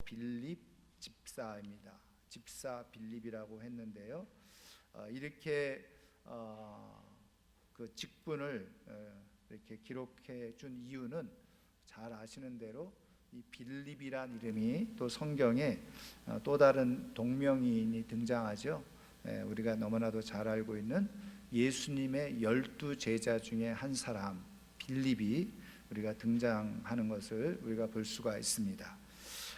빌립 집사입니다. 집사 빌립이라고 했는데요. 이렇게 그 직분을 이렇게 기록해 준 이유는 잘 아시는 대로 이 빌립이란 이름이 또 성경에 또 다른 동명이인이 등장하죠. 우리가 너무나도 잘 알고 있는 예수님의 12 제자 중에 한 사람 빌립이 우리가 등장하는 것을 우리가 볼 수가 있습니다.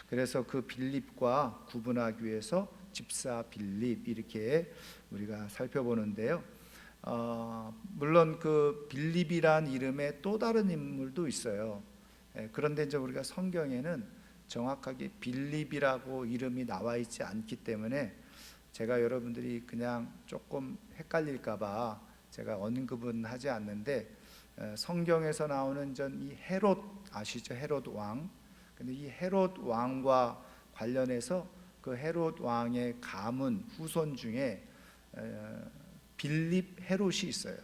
그래서 그 빌립과 구분하기 위해서 집사 빌립 이렇게 우리가 살펴보는데요. 물론 그 빌립이란 이름의 또 다른 인물도 있어요. 그런데 이제 우리가 성경에는 정확하게 빌립이라고 이름이 나와 있지 않기 때문에 제가 여러분들이 그냥 조금 헷갈릴까봐 제가 언급은 하지 않는데, 성경에서 나오는 이 헤롯 아시죠? 헤롯 왕. 근데 이 헤롯 왕과 관련해서 그 헤롯 왕의 가문 후손 중에 빌립 헤롯이 있어요.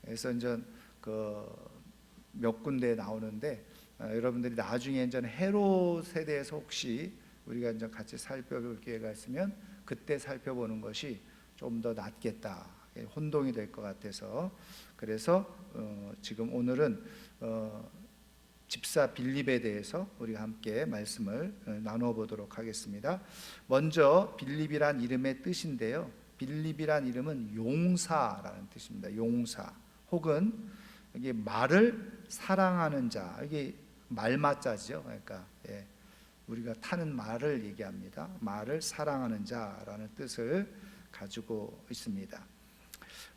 그래서 이제 그 몇 군데 나오는데 여러분들이 나중에 이제 헤롯에 대해서 혹시 우리가 이제 같이 살펴볼 기회가 있으면 그때 살펴보는 것이 좀 더 낫겠다. 혼동이 될 것 같아서 그래서 지금 오늘은 집사 빌립에 대해서 우리가 함께 말씀을 나누어 보도록 하겠습니다. 먼저 빌립이란 이름의 뜻인데요. 빌립이란 이름은 용사라는 뜻입니다. 용사 혹은 이게 말을 사랑하는 자, 이게 말맞자죠. 그러니까 우리가 타는 말을 얘기합니다. 말을 사랑하는 자라는 뜻을 가지고 있습니다.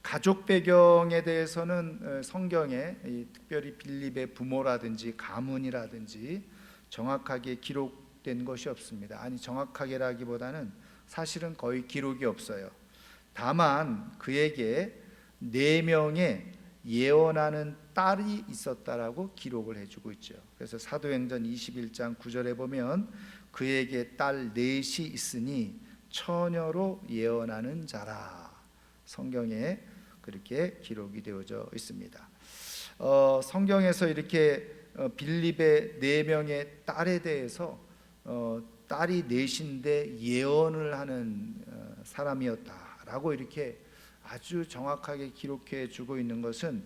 가족 배경에 대해서는 성경에 특별히 빌립의 부모라든지 가문이라든지 정확하게 기록된 것이 없습니다. 아니, 정확하게라기보다는 사실은 거의 기록이 없어요. 다만 그에게 4명의 예언하는 딸이 있었다라고 기록을 해주고 있죠. 그래서 사도행전 21장 9절에 보면 그에게 딸 4이 있으니 처녀로 예언하는 자라, 성경에 그렇게 기록이 되어져 있습니다. 성경에서 이렇게 빌립의 4명의 딸에 대해서 딸이 4인데 예언을 하는 사람이었다라고 이렇게 아주 정확하게 기록해 주고 있는 것은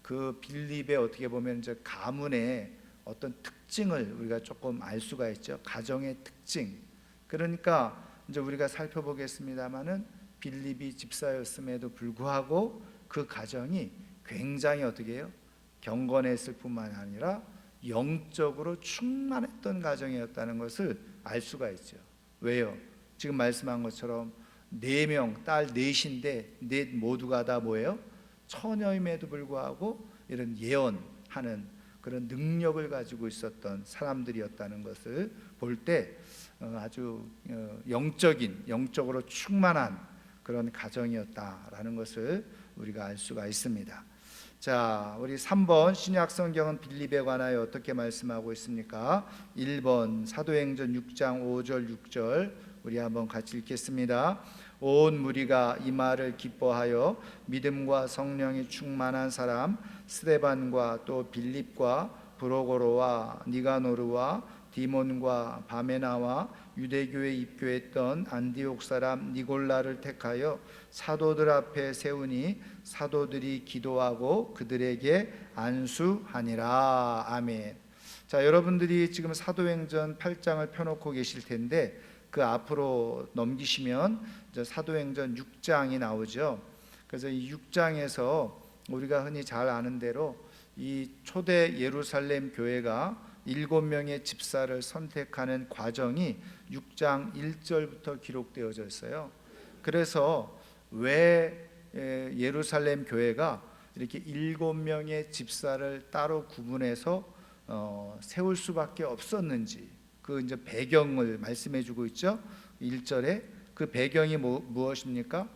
그 빌립의 어떻게 보면 이제 가문의 어떤 특징을 우리가 조금 알 수가 있죠. 가정의 특징. 그러니까 이제 우리가 살펴보겠습니다만은 빌립이 집사였음에도 불구하고 그 가정이 굉장히 어떻게 해요? 경건했을 뿐만 아니라 영적으로 충만했던 가정이었다는 것을 알 수가 있죠. 왜요? 지금 말씀한 것처럼 4명, 딸 4인데 넷 모두가 다 뭐예요? 처녀임에도 불구하고 이런 예언하는 그런 능력을 가지고 있었던 사람들이었다는 것을 볼 때 아주 영적으로 충만한 그런 가정이었다라는 것을 우리가 알 수가 있습니다. 자, 우리 3번 신약 성경은 빌립에 관하여 어떻게 말씀하고 있습니까? 1번 사도행전 6장 5절 6절 우리 한번 같이 읽겠습니다. 온 무리가 이 말을 기뻐하여 믿음과 성령이 충만한 사람 스데반과 또 빌립과 브로고로와 니가노르와 디몬과 바메나와 유대교에 입교했던 안디옥 사람 니골라를 택하여 사도들 앞에 세우니 사도들이 기도하고 그들에게 안수하니라. 아멘. 자, 여러분들이 지금 사도행전 8장을 펴놓고 계실 텐데 그 앞으로 넘기시면 사도행전 6장이 나오죠. 그래서 이 6장에서 우리가 흔히 잘 아는 대로 이 초대 예루살렘 교회가 7명의 집사를 선택하는 과정이 6장 1절부터 기록되어져 있어요. 그래서 왜 예루살렘 교회가 이렇게 7명의 집사를 따로 구분해서 세울 수밖에 없었는지 그 이제 배경을 말씀해 주고 있죠. 1절에 그 배경이 무엇입니까?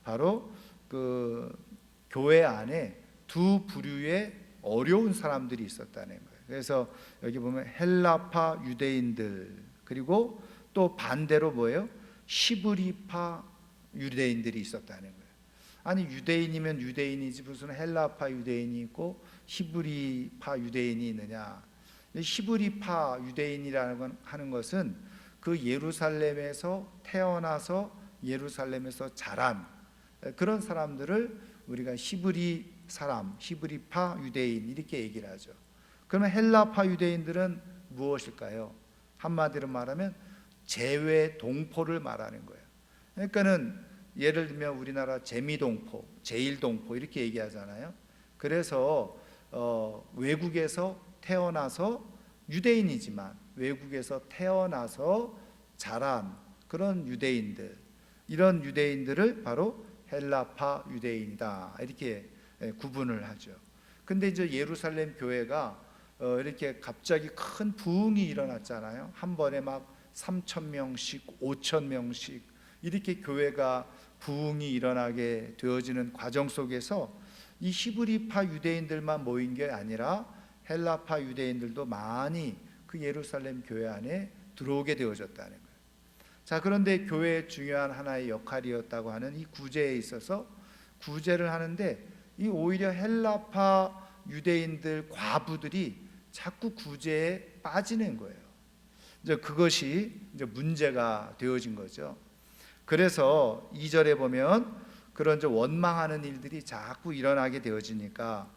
바로 그 교회 안에 두 부류의 어려운 사람들이 있었다는 거예요. 그래서 여기 보면 헬라파 유대인들, 그리고 또 반대로 뭐예요? 히브리파 유대인들이 있었다는 거예요. 아니, 유대인이면 유대인이지 무슨 헬라파 유대인이 있고 히브리파 유대인이 있느냐? 히브리파 유대인이라는 하는 것은 그 예루살렘에서 태어나서 예루살렘에서 자란 그런 사람들을 우리가 히브리 사람, 히브리파 유대인 이렇게 얘기를 하죠. 그러면 헬라파 유대인들은 무엇일까요? 한마디로 말하면 재외 동포를 말하는 거예요. 그러니까는 예를 들면 우리나라 재미동포, 제일동포 이렇게 얘기하잖아요. 그래서 외국에서 태어나서 유대인이지만 외국에서 태어나서 자란 그런 유대인들, 이런 유대인들을 바로 헬라파 유대인이다 이렇게 구분을 하죠. 근데 이제 예루살렘 교회가 이렇게 갑자기 큰 부흥이 일어났잖아요. 한 번에 막 3,000명씩 5,000명씩 이렇게 교회가 부흥이 일어나게 되어지는 과정 속에서 이 히브리파 유대인들만 모인 게 아니라 헬라파 유대인들도 많이 그 예루살렘 교회 안에 들어오게 되어졌다는 거예요. 자, 그런데 교회의 중요한 하나의 역할이었다고 하는 이 구제에 있어서 구제를 하는데 이 오히려 헬라파 유대인들 과부들이 자꾸 구제에 빠지는 거예요. 이제 그것이 이제 문제가 되어진 거죠. 그래서 2절에 보면 그런 이제 원망하는 일들이 자꾸 일어나게 되어지니까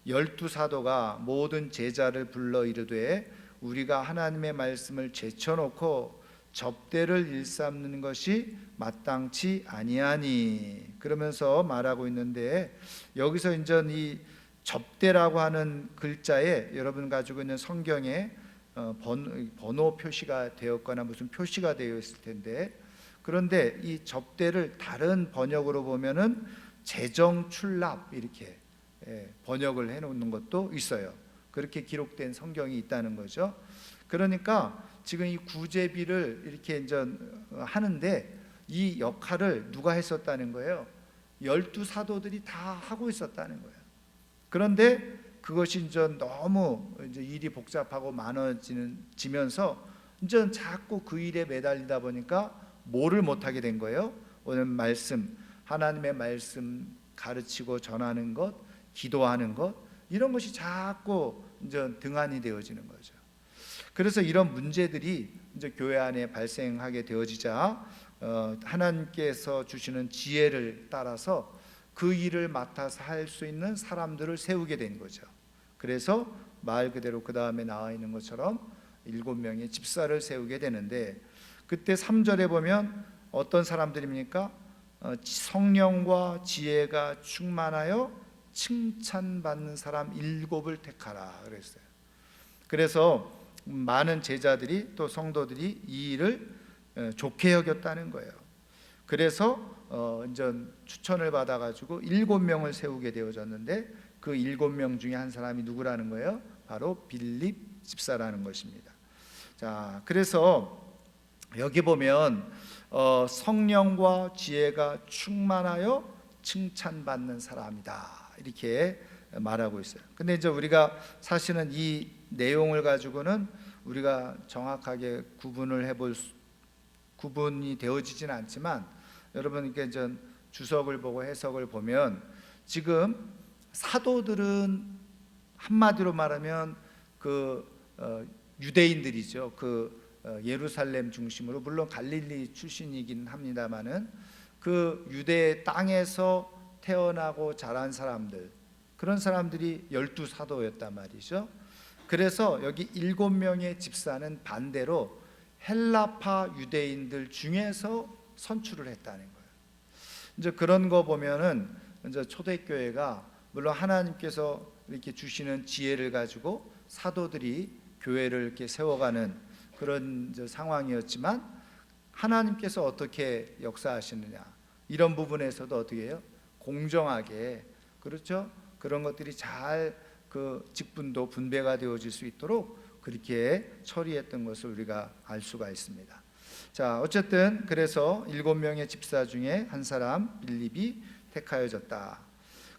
12사도가 모든 제자를 불러 이르되 우리가 하나님의 말씀을 제쳐놓고 접대를 일삼는 것이 마땅치 아니하니 그러면서 말하고 있는데, 여기서 이제 이 접대라고 하는 글자에 여러분 가지고 있는 성경에 번호 표시가 되었거나 무슨 표시가 되어 있을 텐데, 그런데 이 접대를 다른 번역으로 보면은 재정출납 이렇게 번역을 해놓는 것도 있어요. 그렇게 기록된 성경이 있다는 거죠. 그러니까 지금 이 구제비를 이렇게 이제 하는데 이 역할을 누가 했었다는 거예요? 12사도들이 다 하고 있었다는 거예요. 그런데 그것이 이제 너무 이제 일이 복잡하고 많아지면서 이제 자꾸 그 일에 매달리다 보니까 뭐를 못하게 된 거예요? 오늘 말씀, 하나님의 말씀 가르치고 전하는 것, 기도하는 것, 이런 것이 자꾸 이제 등한이 되어지는 거죠. 그래서 이런 문제들이 이제 교회 안에 발생하게 되어지자 하나님께서 주시는 지혜를 따라서 그 일을 맡아서 할 수 있는 사람들을 세우게 된 거죠. 그래서 말 그대로 그 다음에 나와 있는 것처럼 7명의 집사를 세우게 되는데, 그때 3절에 보면 어떤 사람들입니까? 성령과 지혜가 충만하여 칭찬받는 사람 7을 택하라 그랬어요. 그래서 많은 제자들이 또 성도들이 이 일을 좋게 여겼다는 거예요. 그래서 이제 추천을 받아가지고 7명을 세우게 되어졌는데, 그 7명 중에 한 사람이 누구라는 거예요? 바로 빌립 집사라는 것입니다. 자, 그래서 여기 보면 성령과 지혜가 충만하여 칭찬받는 사람이다 이렇게 말하고 있어요. 근데 이제 우리가 사실은 이 내용을 가지고는 우리가 정확하게 구분이 되어지지는 않지만, 여러분 이렇게 전 주석을 보고 해석을 보면 지금 사도들은 한마디로 말하면 그 유대인들이죠. 그 예루살렘 중심으로, 물론 갈릴리 출신이긴 합니다만은 그 유대 땅에서 태어나고 자란 사람들, 그런 사람들이 12사도였단 말이죠. 그래서 여기 7명의 집사는 반대로 헬라파 유대인들 중에서 선출을 했다는 거예요. 이제 그런 거 보면은 이제 초대교회가 물론 하나님께서 이렇게 주시는 지혜를 가지고 사도들이 교회를 이렇게 세워가는 그런 이제 상황이었지만, 하나님께서 어떻게 역사하시느냐 이런 부분에서도 어떻게 해요? 공정하게, 그렇죠? 그런 것들이 잘 그 직분도 분배가 되어질 수 있도록 그렇게 처리했던 것을 우리가 알 수가 있습니다. 자, 어쨌든 그래서 7명의 집사 중에 한 사람 빌립이 택하여졌다.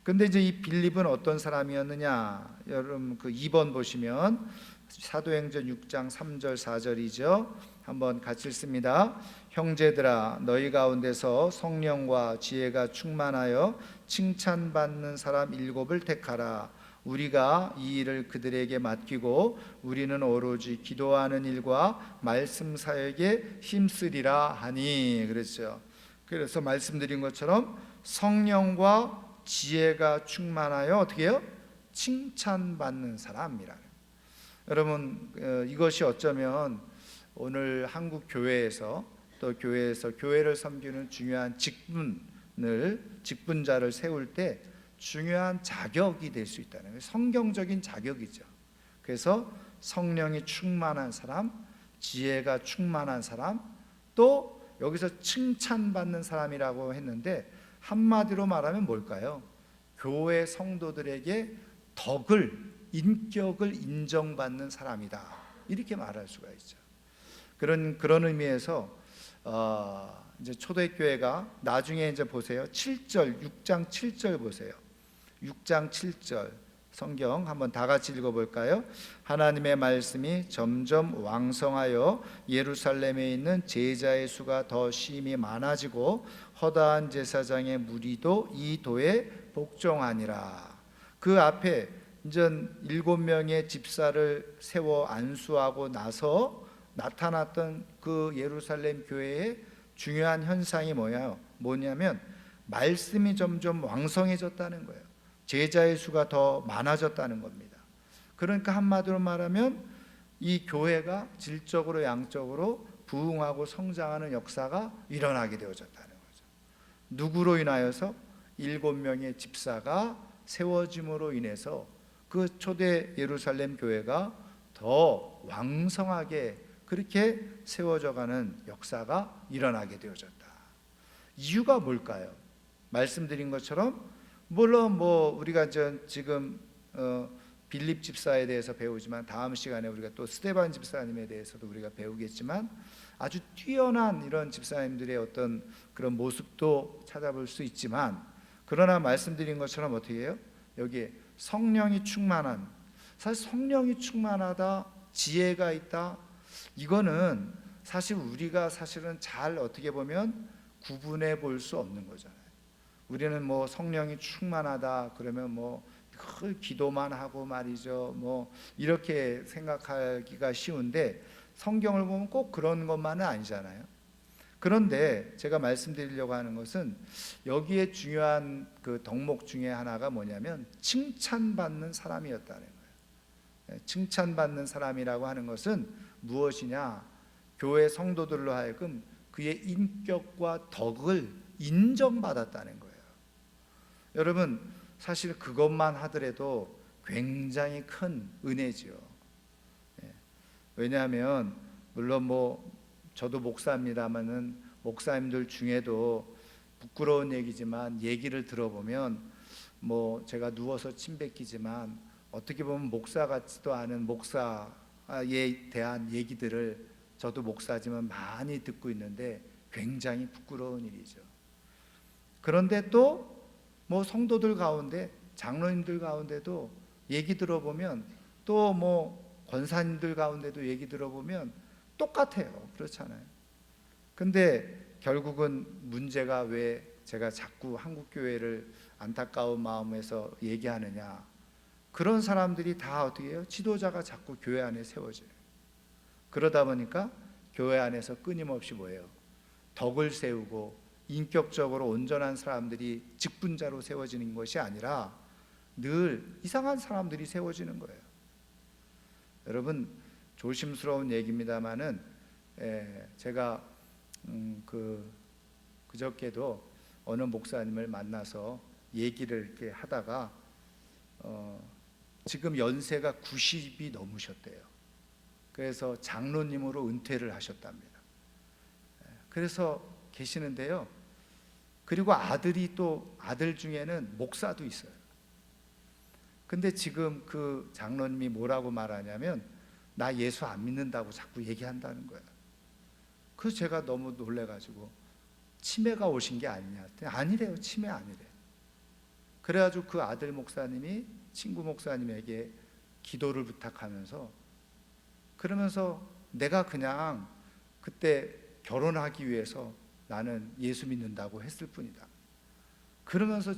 근데 이제 이 빌립은 어떤 사람이었느냐? 여러분 그 2번 보시면 사도행전 6장 3절 4절이죠. 한번 같이 읽습니다. 형제들아, 너희 가운데서 성령과 지혜가 충만하여 칭찬받는 사람 7을 택하라. 우리가 이 일을 그들에게 맡기고 우리는 오로지 기도하는 일과 말씀 사역에 힘쓰리라 하니. 그랬죠. 그래서 말씀드린 것처럼 성령과 지혜가 충만하여 어떻게 해요? 칭찬받는 사람이라. 여러분, 이것이 어쩌면 오늘 한국 교회에서 또 교회를 섬기는 중요한 직분자를 세울 때 중요한 자격이 될 수 있다는 거예요. 성경적인 자격이죠. 그래서 성령이 충만한 사람, 지혜가 충만한 사람, 또 여기서 칭찬받는 사람이라고 했는데 한마디로 말하면 뭘까요? 교회 성도들에게 인격을 인정받는 사람이다, 이렇게 말할 수가 있죠. 그런 의미에서 이제 초대교회가 나중에 이제 보세요. 6장 7절 보세요. 6장 7절 성경 한번 다 같이 읽어볼까요? 하나님의 말씀이 점점 왕성하여 예루살렘에 있는 제자의 수가 더 심히 많아지고 허다한 제사장의 무리도 이 도에 복종하니라. 그 앞에 이제 7명의 집사를 세워 안수하고 나서 나타났던 그 예루살렘 교회의 중요한 현상이 뭐냐면 말씀이 점점 왕성해졌다는 거예요. 제자의 수가 더 많아졌다는 겁니다. 그러니까 한마디로 말하면 이 교회가 질적으로 양적으로 부흥하고 성장하는 역사가 일어나게 되어졌다는 거죠. 누구로 인하여서? 7명의 집사가 세워짐으로 인해서 그 초대 예루살렘 교회가 더 왕성하게 그렇게 세워져가는 역사가 일어나게 되어졌다. 이유가 뭘까요? 말씀드린 것처럼 물론 우리가 지금 빌립 집사에 대해서 배우지만 다음 시간에 우리가 또 스데반 집사님에 대해서도 우리가 배우겠지만 아주 뛰어난 이런 집사님들의 어떤 그런 모습도 찾아볼 수 있지만, 그러나 말씀드린 것처럼 어떻게 해요? 여기에 성령이 충만한, 사실 성령이 충만하다, 지혜가 있다, 이거는 사실 우리가 사실은 잘 어떻게 보면 구분해 볼 수 없는 거잖아요. 우리는 성령이 충만하다 그러면 기도만 하고 말이죠, 이렇게 생각하기가 쉬운데 성경을 보면 꼭 그런 것만은 아니잖아요. 그런데 제가 말씀드리려고 하는 것은 여기에 중요한 그 덕목 중에 하나가 뭐냐면 칭찬받는 사람이었다는 거예요. 칭찬받는 사람이라고 하는 것은 무엇이냐? 교회 성도들로 하여금 그의 인격과 덕을 인정받았다는 거예요. 여러분, 사실 그것만 하더라도 굉장히 큰 은혜지요. 왜냐하면 물론 저도 목사입니다마는 목사님들 중에도 부끄러운 얘기지만 얘기를 들어보면 제가 누워서 침 뱉기지만 어떻게 보면 목사 같지도 않은 목사에 대한 얘기들을 저도 목사지만 많이 듣고 있는데 굉장히 부끄러운 일이죠. 그런데 또 성도들 가운데, 장로님들 가운데도 얘기 들어보면, 또 권사님들 가운데도 얘기 들어보면 똑같아요. 그렇잖아요. 근데 결국은 문제가 왜 제가 자꾸 한국교회를 안타까운 마음에서 얘기하느냐? 그런 사람들이 다 어떻게 해요? 지도자가 자꾸 교회 안에 세워져요. 그러다 보니까 교회 안에서 끊임없이 덕을 세우고 인격적으로 온전한 사람들이 직분자로 세워지는 것이 아니라 늘 이상한 사람들이 세워지는 거예요. 여러분, 조심스러운 얘기입니다마는 제가 그저께도 어느 목사님을 만나서 얘기를 이렇게 하다가 지금 연세가 90이 넘으셨대요. 그래서 장로님으로 은퇴를 하셨답니다. 그래서 계시는데요. 그리고 아들 중에는 목사도 있어요. 근데 지금 그 장로님이 뭐라고 말하냐면 나 예수 안 믿는다고 자꾸 얘기한다는 거예요. 그래서 제가 너무 놀래가지고 치매가 오신 게 아니냐? 아니래요. 치매 아니래. 그래가지고 그 아들 목사님이 친구 목사님에게 기도를 부탁하면서, 그러면서 내가 그냥 그때 결혼하기 위해서 나는 예수 믿는다고 했을 뿐이다. 그러면서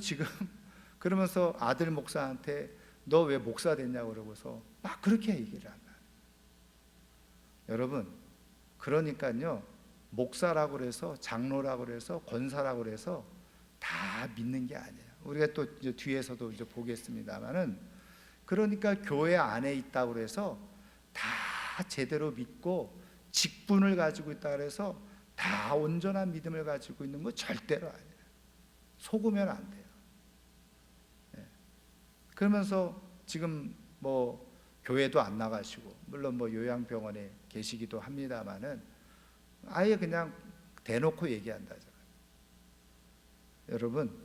아들 목사한테 너 왜 목사 됐냐고 그러고서 막 그렇게 얘기를 한다. 여러분, 그러니까요, 목사라고 그래서, 장로라고 그래서, 권사라고 그래서 다 믿는 게 아니에요. 우리가 또 이제 뒤에서도 이제 보겠습니다만은, 그러니까 교회 안에 있다고 그래서 다 제대로 믿고 직분을 가지고 있다 그래서 다 온전한 믿음을 가지고 있는 거 절대로 아니에요. 속으면 안 돼요. 그러면서 지금 뭐 교회도 안 나가시고, 물론 뭐 요양병원에 계시기도 합니다만은 아예 그냥 대놓고 얘기한다잖아요. 여러분,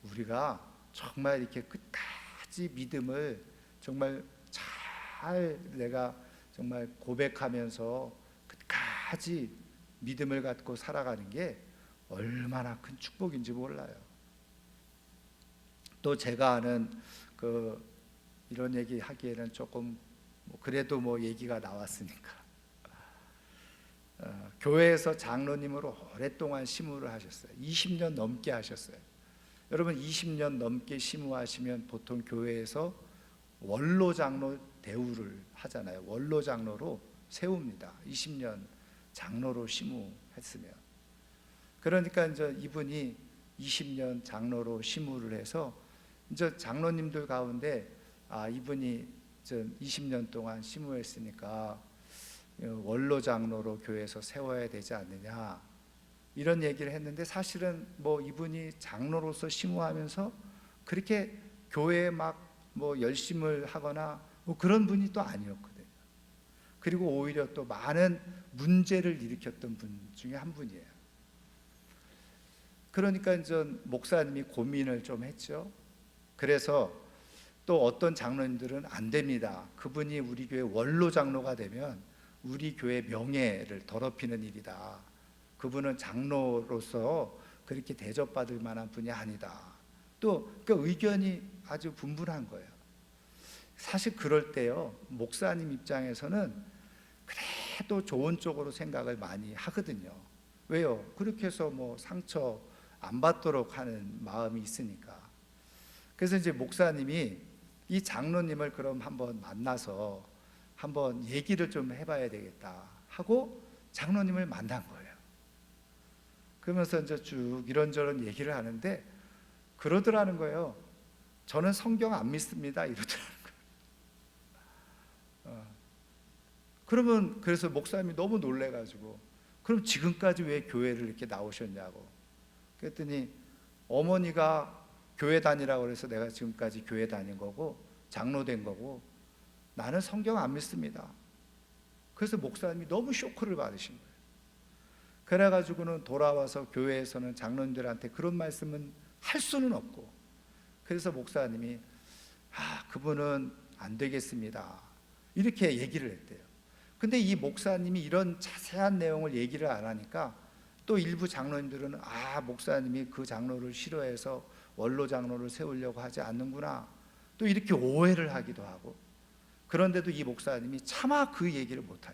우리가 정말 이렇게 끝까지 믿음을 정말 잘 내가 정말 고백하면서 끝까지 믿음을 갖고 살아가는 게 얼마나 큰 축복인지 몰라요. 또 제가 아는 이런 얘기 하기에는 조금 그래도 뭐 얘기가 나왔으니까, 교회에서 장로님으로 오랫동안 심우를 하셨어요. 20년 넘게 하셨어요. 여러분, 20년 넘게 심우하시면 보통 교회에서 원로 장로 대우를 하잖아요. 원로 장로로 세웁니다. 20년 장로로 심우했으면. 그러니까 이제 이분이 20년 장로로 심우를 해서 이제 장로님들 가운데 이분이 20년 동안 심우했으니까 원로 장로로 교회에서 세워야 되지 않느냐, 이런 얘기를 했는데, 사실은 뭐 이분이 장로로서 심우하면서 그렇게 교회에 막 뭐 열심을 하거나 뭐 그런 분이 또 아니었거든요. 그리고 오히려 또 많은 문제를 일으켰던 분 중에 한 분이에요. 그러니까 이제 목사님이 고민을 좀 했죠. 그래서 또 어떤 장로님들은 안 됩니다. 그분이 우리 교회 원로 장로가 되면 우리 교회 명예를 더럽히는 일이다. 그분은 장로로서 그렇게 대접받을 만한 분이 아니다. 또 그 의견이 아주 분분한 거예요. 사실 그럴 때요, 목사님 입장에서는 그래도 좋은 쪽으로 생각을 많이 하거든요. 왜요? 그렇게 해서 뭐 상처 안 받도록 하는 마음이 있으니까. 그래서 이제 목사님이 이 장로님을 그럼 한번 만나서 한번 얘기를 좀 해봐야 되겠다 하고 장로님을 만난 거예요. 그러면서 이제 쭉 이런저런 얘기를 하는데 그러더라는 거예요. 저는 성경 안 믿습니다, 이러더라는 거예요. 그러면 그래서 목사님이 너무 놀래가지고, 그럼 지금까지 왜 교회를 이렇게 나오셨냐고. 그랬더니 어머니가 교회 다니라고 그래서 내가 지금까지 교회 다닌 거고 장로 된 거고, 나는 성경 안 믿습니다. 그래서 목사님이 너무 쇼크를 받으신 거예요. 그래가지고는 돌아와서 교회에서는 장로님들한테 그런 말씀은 할 수는 없고, 그래서 목사님이 그분은 안 되겠습니다, 이렇게 얘기를 했대요. 근데 이 목사님이 이런 자세한 내용을 얘기를 안 하니까 또 일부 장로님들은 목사님이 그 장로를 싫어해서 원로 장로를 세우려고 하지 않는구나, 또 이렇게 오해를 하기도 하고. 그런데도 이 목사님이 차마 그 얘기를 못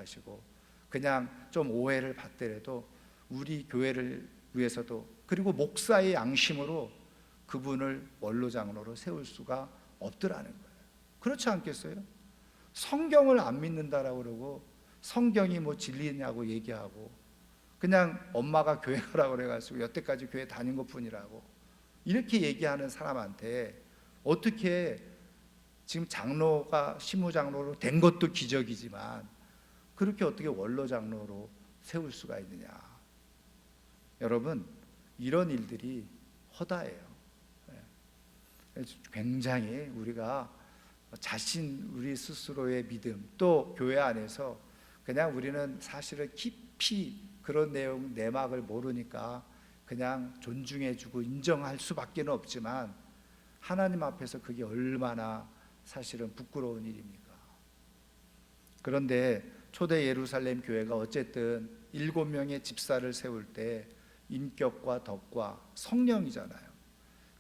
하시고 그냥 좀 오해를 받더라도 우리 교회를 위해서도, 그리고 목사의 양심으로 그분을 원로 장로로 세울 수가 없더라는 거예요. 그렇지 않겠어요? 성경을 안 믿는다라고 그러고 성경이 뭐 진리냐고 얘기하고, 그냥 엄마가 교회 가라고 그래가지고 여태까지 교회 다닌 것뿐이라고 이렇게 얘기하는 사람한테 어떻게, 지금 장로가 심우장로로 된 것도 기적이지만 그렇게 어떻게 원로 장로로 세울 수가 있느냐. 여러분, 이런 일들이 허다해요. 굉장히 우리가 우리 스스로의 믿음, 또 교회 안에서 그냥 우리는 사실은 깊이 그런 내용 내막을 모르니까 그냥 존중해주고 인정할 수밖에 없지만, 하나님 앞에서 그게 얼마나 사실은 부끄러운 일입니까? 그런데 초대 예루살렘 교회가 어쨌든 7명의 집사를 세울 때 인격과 덕과 성령이잖아요.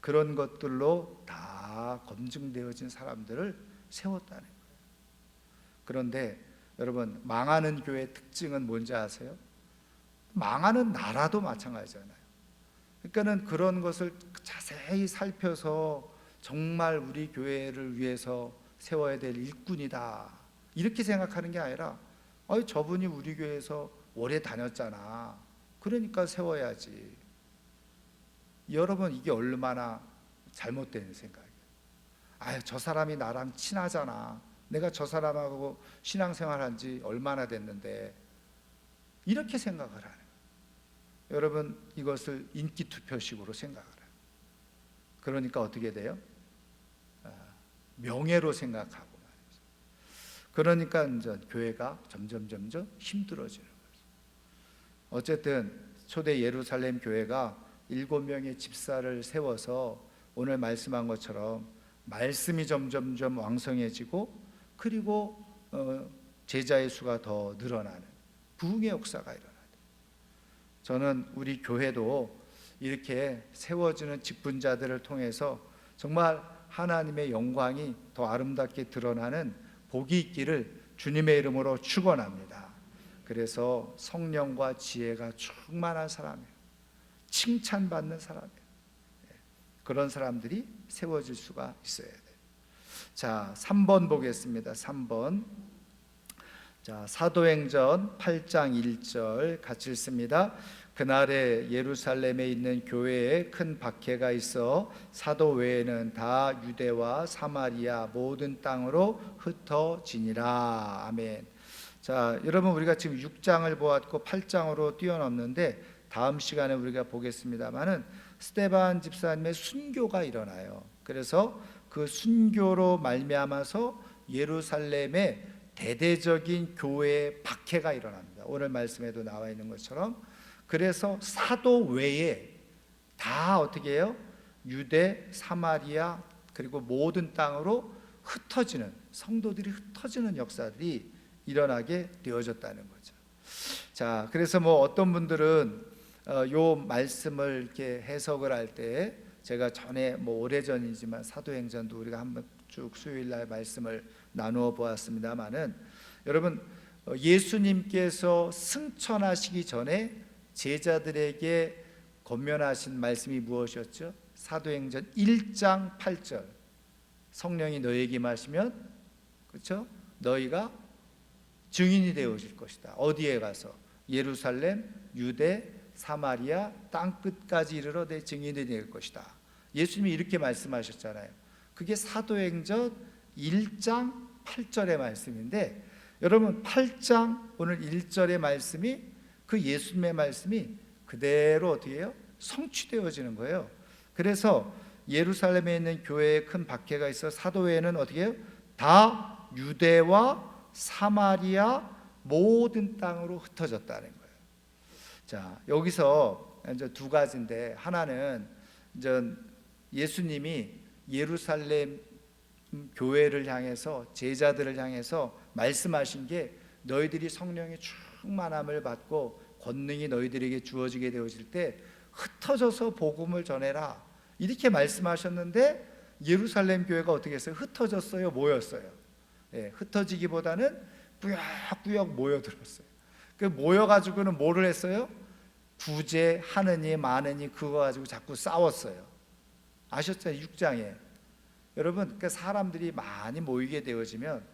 그런 것들로 다 검증되어진 사람들을 세웠다는 거예요. 그런데 여러분, 망하는 교회의 특징은 뭔지 아세요? 망하는 나라도 마찬가지잖아요. 그러니까는 그런 것을 자세히 살펴서 정말 우리 교회를 위해서 세워야 될 일꾼이다, 이렇게 생각하는 게 아니라 저분이 우리 교회에서 오래 다녔잖아, 그러니까 세워야지. 여러분, 이게 얼마나 잘못된 생각이에요. 저 사람이 나랑 친하잖아, 내가 저 사람하고 신앙생활한 지 얼마나 됐는데, 이렇게 생각을 하는 거예요. 여러분, 이것을 인기투표식으로 생각을 해요. 그러니까 어떻게 돼요? 명예로 생각하고 말이죠. 그러니까 이제 교회가 점점 힘들어지는 거죠. 어쨌든 초대 예루살렘 교회가 7명의 집사를 세워서 오늘 말씀한 것처럼 말씀이 점점 왕성해지고, 그리고 제자의 수가 더 늘어나는 부흥의 역사가 일어나요. 저는 우리 교회도 이렇게 세워지는 직분자들을 통해서 정말 하나님의 영광이 더 아름답게 드러나는 복이 있기를 주님의 이름으로 축원합니다. 그래서 성령과 지혜가 충만한 사람이에요. 칭찬받는 사람이에요. 그런 사람들이 세워질 수가 있어야 돼요. 자, 3번 보겠습니다. 3번. 자, 사도행전 8장 1절 같이 읽습니다. 그날에 예루살렘에 있는 교회에 큰 박해가 있어 사도 외에는 다 유대와 사마리아 모든 땅으로 흩어지니라. 아멘. 자, 여러분, 우리가 지금 6장을 보았고 8장으로 뛰어넘는데 다음 시간에 우리가 보겠습니다마는 스데반 집사님의 순교가 일어나요. 그래서 그 순교로 말미암아서 예루살렘에 대대적인 교회의 박해가 일어납니다. 오늘 말씀에도 나와 있는 것처럼. 그래서 사도 외에 다 어떻게 해요? 유대, 사마리아, 그리고 모든 땅으로 흩어지는, 성도들이 흩어지는 역사들이 일어나게 되어졌다는 거죠. 자, 그래서 어떤 분들은 요 말씀을 이렇게 해석을 할 때, 제가 전에 오래전이지만 사도행전도 우리가 한번 쭉 수요일 날 말씀을 나누어 보았습니다만은, 여러분, 예수님께서 승천하시기 전에 제자들에게 권면하신 말씀이 무엇이었죠? 사도행전 1장 8절. 성령이 너희에게 임하시면, 그렇죠? 너희가 증인이 되어질 것이다. 어디에 가서? 예루살렘, 유대, 사마리아 땅끝까지 이르러 내 증인이 될 것이다. 예수님이 이렇게 말씀하셨잖아요. 그게 사도행전 1장 8절의 말씀인데, 여러분, 8장 오늘 1절의 말씀이, 그 예수님의 말씀이 그대로 어떻게 해요? 성취되어지는 거예요. 그래서 예루살렘에 있는 교회에 큰 박해가 있어 사도회는 어떻게 해요? 다 유대와 사마리아 모든 땅으로 흩어졌다는 거예요. 자, 여기서 이제 두 가지인데, 하나는 이제 예수님이 예루살렘 교회를 향해서, 제자들을 향해서 말씀하신 게, 너희들이 성령의 충만함을 받고 권능이 너희들에게 주어지게 되어질 때 흩어져서 복음을 전해라, 이렇게 말씀하셨는데, 예루살렘 교회가 어떻게 했어요? 흩어졌어요? 모였어요? 흩어지기보다는 꾸역꾸역 모여들었어요. 그 모여가지고는 뭐를 했어요? 구제하느니 마느니 그거 가지고 자꾸 싸웠어요. 아셨죠? 6장에. 여러분, 그 사람들이 많이 모이게 되어지면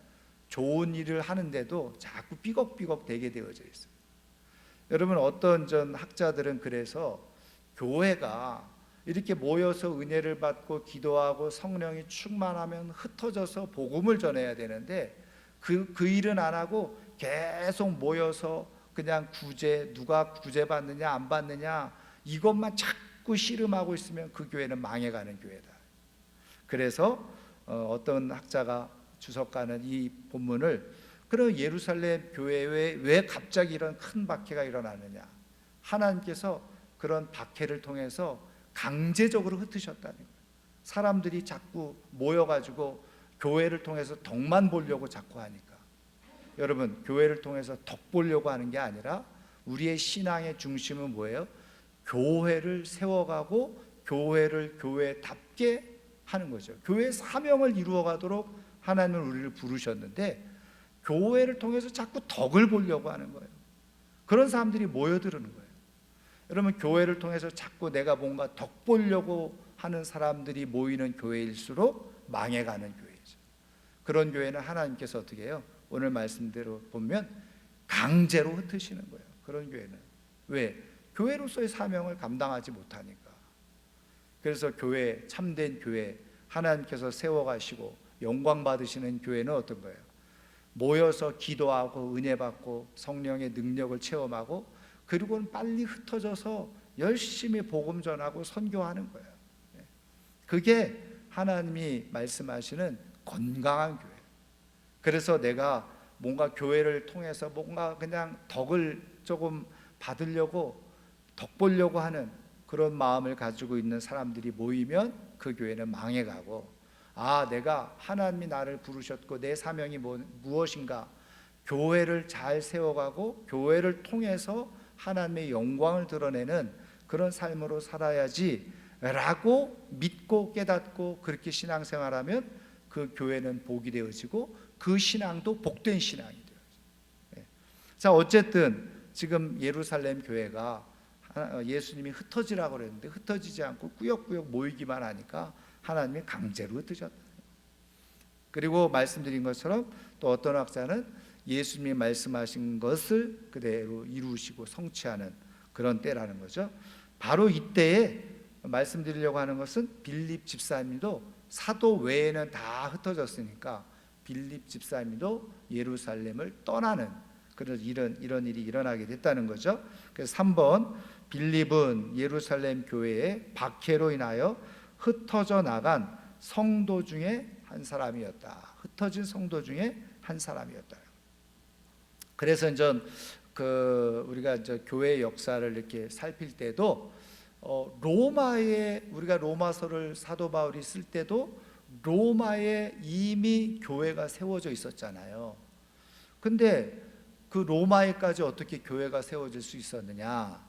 좋은 일을 하는데도 자꾸 삐걱삐걱 되게 되어져 있어요. 여러분, 어떤 전 학자들은 그래서 교회가 이렇게 모여서 은혜를 받고 기도하고 성령이 충만하면 흩어져서 복음을 전해야 되는데, 그 일은 안 하고 계속 모여서 그냥 누가 구제받느냐 안 받느냐 이것만 자꾸 씨름하고 있으면 그 교회는 망해가는 교회다. 그래서 어떤 학자가, 주석가는 이 본문을, 그럼 예루살렘 교회에 왜 갑자기 이런 큰 박해가 일어나느냐, 하나님께서 그런 박해를 통해서 강제적으로 흩으셨다는 거예요. 사람들이 자꾸 모여가지고 교회를 통해서 덕만 보려고 자꾸 하니까. 여러분, 교회를 통해서 덕 보려고 하는 게 아니라 우리의 신앙의 중심은 뭐예요? 교회를 세워가고 교회를 교회답게 하는 거죠. 교회의 사명을 이루어가도록 하나님은 우리를 부르셨는데, 교회를 통해서 자꾸 덕을 보려고 하는 거예요. 그런 사람들이 모여드는 거예요. 여러분, 교회를 통해서 자꾸 내가 뭔가 덕 보려고 하는 사람들이 모이는 교회일수록 망해가는 교회죠. 그런 교회는 하나님께서 어떻게 해요? 오늘 말씀대로 보면 강제로 흩으시는 거예요. 그런 교회는. 왜? 교회로서의 사명을 감당하지 못하니까. 그래서 교회, 참된 교회, 하나님께서 세워가시고 영광 받으시는 교회는 어떤 거예요? 모여서 기도하고 은혜 받고 성령의 능력을 체험하고, 그리고는 빨리 흩어져서 열심히 복음 전하고 선교하는 거예요. 그게 하나님이 말씀하시는 건강한 교회. 그래서 내가 뭔가 교회를 통해서 뭔가 그냥 덕을 조금 받으려고, 덕 보려고 하는 그런 마음을 가지고 있는 사람들이 모이면 그 교회는 망해가고, 내가 하나님이 나를 부르셨고 내 사명이 무엇인가, 교회를 잘 세워가고 교회를 통해서 하나님의 영광을 드러내는 그런 삶으로 살아야지 라고 믿고 깨닫고 그렇게 신앙생활하면 그 교회는 복이 되어지고 그 신앙도 복된 신앙이 되어져요. 자, 어쨌든 지금 예루살렘 교회가 예수님이 흩어지라고 그랬는데 흩어지지 않고 꾸역꾸역 모이기만 하니까 하나님이 강제로 흩으셨다. 그리고 말씀드린 것처럼 또 어떤 학자는 예수님이 말씀하신 것을 그대로 이루시고 성취하는 그런 때라는 거죠. 바로 이때에 말씀드리려고 하는 것은 빌립 집사님도 사도 외에는 다 흩어졌으니까 빌립 집사님도 예루살렘을 떠나는 그런 이런 일이 일어나게 됐다는 거죠. 그래서 3번, 빌립은 예루살렘 교회의 박해로 인하여 흩어져 나간 성도 중에 한 사람이었다. 흩어진 성도 중에 한 사람이었다. 그래서 이제 우리가 이제 교회 역사를 이렇게 살필 때도 로마에, 우리가 로마서를 사도 바울이 쓸 때도 로마에 이미 교회가 세워져 있었잖아요. 근데 그 로마에까지 어떻게 교회가 세워질 수 있었느냐?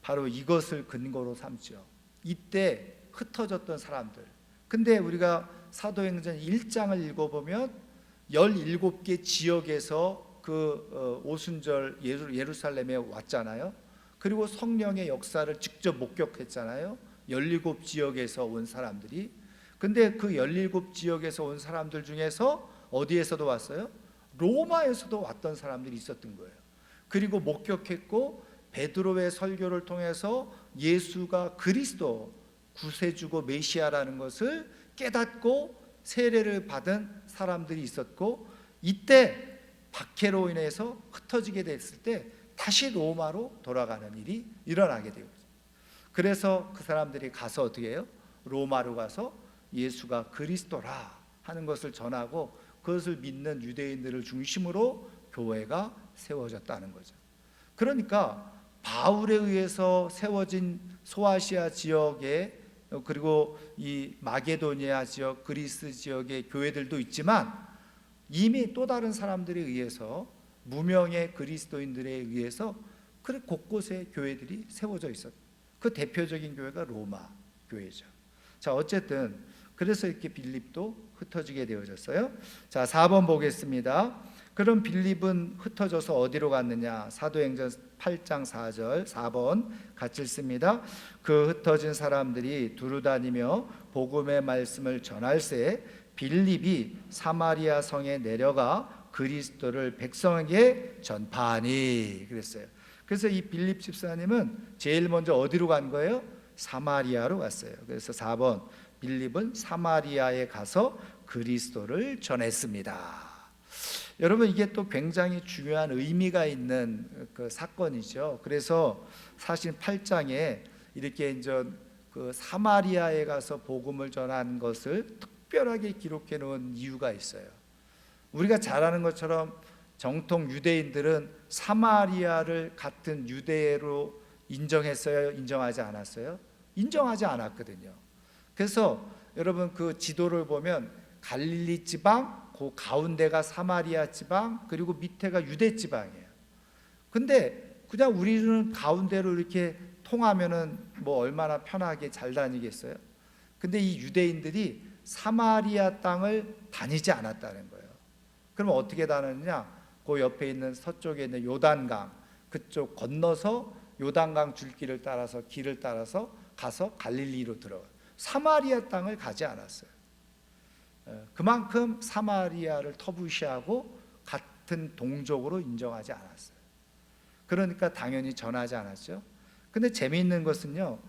바로 이것을 근거로 삼죠. 이때 흩어졌던 사람들. 근데 우리가 사도행전 1장을 읽어보면 17개 지역에서 오순절 예루살렘에 왔잖아요. 그리고 성령의 역사를 직접 목격했잖아요. 17지역에서 온 사람들이. 근데 그 17지역에서 온 사람들 중에서 어디에서도 왔어요? 로마에서도 왔던 사람들이 있었던 거예요. 그리고 목격했고 베드로의 설교를 통해서 예수가 그리스도, 구세주고 메시아라는 것을 깨닫고 세례를 받은 사람들이 있었고, 이때 박해로 인해서 흩어지게 됐을 때 다시 로마로 돌아가는 일이 일어나게 되고, 그래서 그 사람들이 가서 어떻게 해요? 로마로 가서 예수가 그리스도라 하는 것을 전하고 그것을 믿는 유대인들을 중심으로 교회가 세워졌다는 거죠. 그러니까 바울에 의해서 세워진 소아시아 지역에, 그리고 이 마게도니아 지역, 그리스 지역의 교회들도 있지만 이미 또 다른 사람들에 의해서, 무명의 그리스도인들에 의해서 그 곳곳에 교회들이 세워져 있었고, 그 대표적인 교회가 로마 교회죠. 자, 어쨌든 그래서 이렇게 빌립도 흩어지게 되어졌어요. 자, 4번 보겠습니다. 그럼 빌립은 흩어져서 어디로 갔느냐? 사도행전 8장 4절, 4번 같이 읽습니다. 그 흩어진 사람들이 두루다니며 복음의 말씀을 전할새 빌립이 사마리아 성에 내려가 그리스도를 백성에게 전파하니 그랬어요. 그래서 이 빌립 집사님은 제일 먼저 어디로 간 거예요? 사마리아로 갔어요. 그래서 4번, 빌립은 사마리아에 가서 그리스도를 전했습니다. 여러분, 이게 또 굉장히 중요한 의미가 있는 그 사건이죠. 그래서 사실 8장에 이렇게 이제 그 사마리아에 가서 복음을 전한 것을 특별하게 기록해 놓은 이유가 있어요. 우리가 잘 아는 것처럼 정통 유대인들은 사마리아를 같은 유대로 인정했어요? 인정하지 않았어요? 인정하지 않았거든요. 그래서 여러분 그 지도를 보면 갈릴리 지방, 그 가운데가 사마리아 지방, 그리고 밑에가 유대 지방이에요. 근데 그냥 우리는 가운데로 이렇게 통하면은 뭐 얼마나 편하게 잘 다니겠어요? 근데 이 유대인들이 사마리아 땅을 다니지 않았다는 거예요. 그러면 어떻게 다녔느냐? 그 옆에 있는 서쪽에 있는 요단강, 그쪽 건너서 요단강 줄길을 따라서 길을 따라서 가서 갈릴리로 들어가요. 사마리아 땅을 가지 않았어요. 그만큼 사마리아를 터부시하고 같은 동족으로 인정하지 않았어요. 그러니까 당연히 전하지 않았죠. 근데 재미있는 것은요,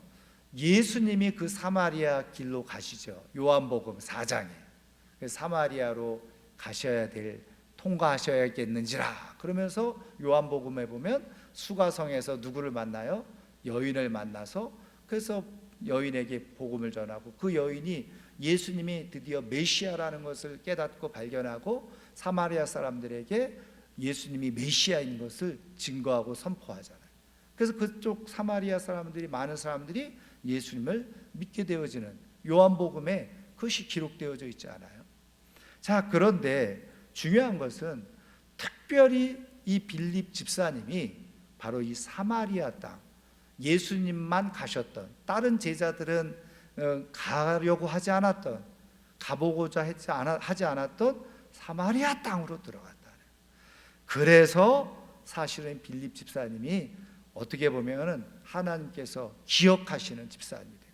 예수님이 그 사마리아 길로 가시죠. 요한복음 4장에 사마리아로 가셔야 될, 통과하셔야겠는지라 그러면서 요한복음에 보면 수가성에서 누구를 만나요? 여인을 만나서, 그래서 여인에게 복음을 전하고, 그 여인이 예수님이 드디어 메시아라는 것을 깨닫고 발견하고 사마리아 사람들에게 예수님이 메시아인 것을 증거하고 선포하잖아요. 그래서 그쪽 사마리아 사람들이, 많은 사람들이 예수님을 믿게 되어지는, 요한복음에 그것이 기록되어져 있지 않아요? 자, 그런데 중요한 것은 특별히 이 빌립 집사님이 바로 이 사마리아 땅, 예수님만 가셨던, 다른 제자들은 가려고 하지 않았던, 가보고자 하지 않았던 사마리아 땅으로 들어갔다. 그래서 사실은 빌립 집사님이 어떻게 보면 하나님께서 기억하시는 집사님이 돼요.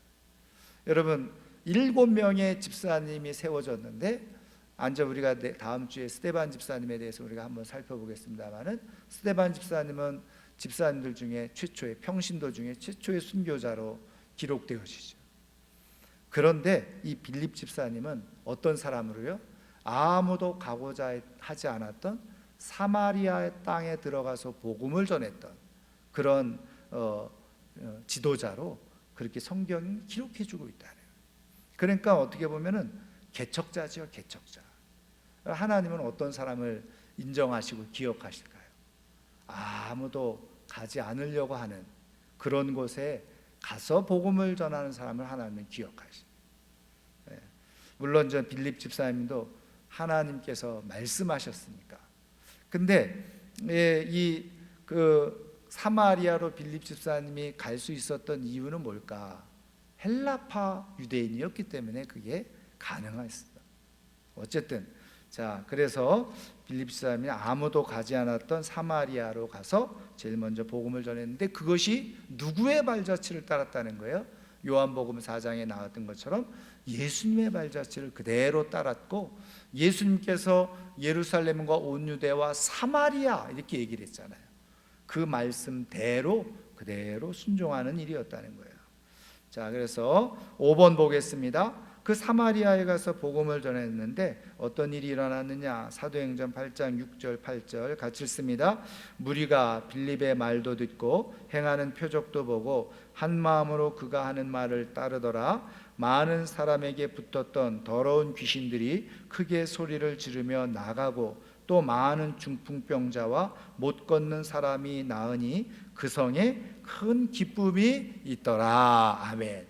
여러분, 7명의 집사님이 세워졌는데, 앉아 우리가 다음 주에 스데반 집사님에 대해서 우리가 한번 살펴보겠습니다만은, 스데반 집사님은 집사님들 중에 최초의, 평신도 중에 최초의 순교자로 기록되어지죠. 그런데 이 빌립 집사님은 어떤 사람으로요? 아무도 가고자 하지 않았던 사마리아 땅에 들어가서 복음을 전했던 그런 지도자로 그렇게 성경이 기록해주고 있다는. 그러니까 어떻게 보면은 개척자죠, 개척자. 하나님은 어떤 사람을 인정하시고 기억하실까요? 아무도 가지 않으려고 하는 그런 곳에 가서 복음을 전하는 사람을 하나님은 기억하시죠. 물론 저 빌립 집사님도 하나님께서 말씀하셨으니까. 근데 이 사마리아로 빌립 집사님이 갈 수 있었던 이유는 뭘까? 헬라파 유대인이었기 때문에 그게 가능했습니다. 어쨌든 자, 그래서 빌립 집사님이 아무도 가지 않았던 사마리아로 가서 제일 먼저 복음을 전했는데, 그것이 누구의 발자취를 따랐다는 거예요? 요한복음 4장에 나왔던 것처럼 예수님의 발자취를 그대로 따랐고, 예수님께서 예루살렘과 온 유대와 사마리아 이렇게 얘기를 했잖아요. 그 말씀대로 그대로 순종하는 일이었다는 거예요. 자, 그래서 5번 보겠습니다. 그 사마리아에 가서 복음을 전했는데 어떤 일이 일어났느냐? 사도행전 8장 6절 8절 같이 읽습니다. 무리가 빌립의 말도 듣고 행하는 표적도 보고 한 마음으로 그가 하는 말을 따르더라. 많은 사람에게 붙었던 더러운 귀신들이 크게 소리를 지르며 나가고, 또 많은 중풍병자와 못 걷는 사람이 나으니 그 성에 큰 기쁨이 있더라. 아멘.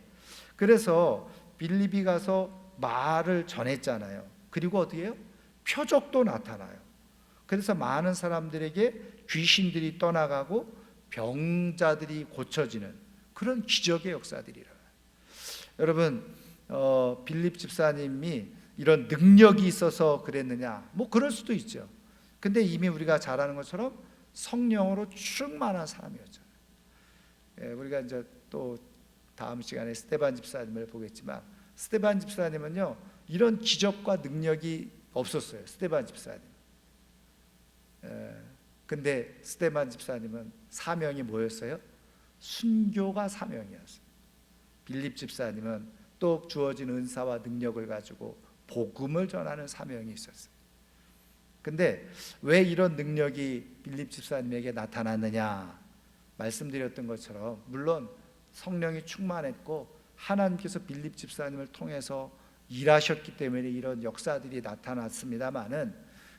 그래서 빌립이 가서 말을 전했잖아요. 그리고 어떻게 해요? 표적도 나타나요. 그래서 많은 사람들에게 귀신들이 떠나가고 병자들이 고쳐지는 그런 기적의 역사들이 일어나요. 여러분, 빌립 집사님이 이런 능력이 있어서 그랬느냐? 뭐 그럴 수도 있죠. 근데 이미 우리가 잘 아는 것처럼 성령으로 충만한 사람이었잖아요. 우리가 이제 또 다음 시간에 스데반 집사님을 보겠지만, 스데반 집사님은요 이런 기적과 능력이 없었어요. 스데반 집사님. 근데 스데반 집사님은 사명이 뭐였어요? 순교가 사명이었어요. 빌립 집사님은 또 주어진 은사와 능력을 가지고 복음을 전하는 사명이 있었어요. 근데 왜 이런 능력이 빌립 집사님에게 나타났느냐? 말씀드렸던 것처럼 물론 성령이 충만했고 하나님께서 빌립 집사님을 통해서 일하셨기 때문에 이런 역사들이 나타났습니다마는,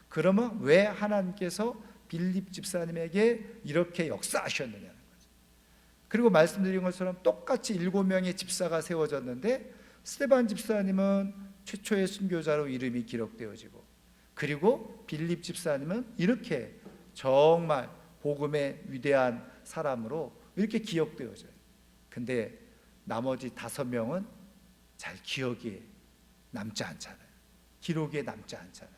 그러면 왜 하나님께서 빌립 집사님에게 이렇게 역사하셨느냐는 거죠. 그리고 말씀드린 것처럼 똑같이 7명의 집사가 세워졌는데, 스데반 집사님은 최초의 순교자로 이름이 기록되어지고, 그리고 빌립 집사님은 이렇게 정말 복음의 위대한 사람으로 이렇게 기억되어져요. 근데 나머지 5명은 잘 기억에 남지 않잖아요. 기록에 남지 않잖아요.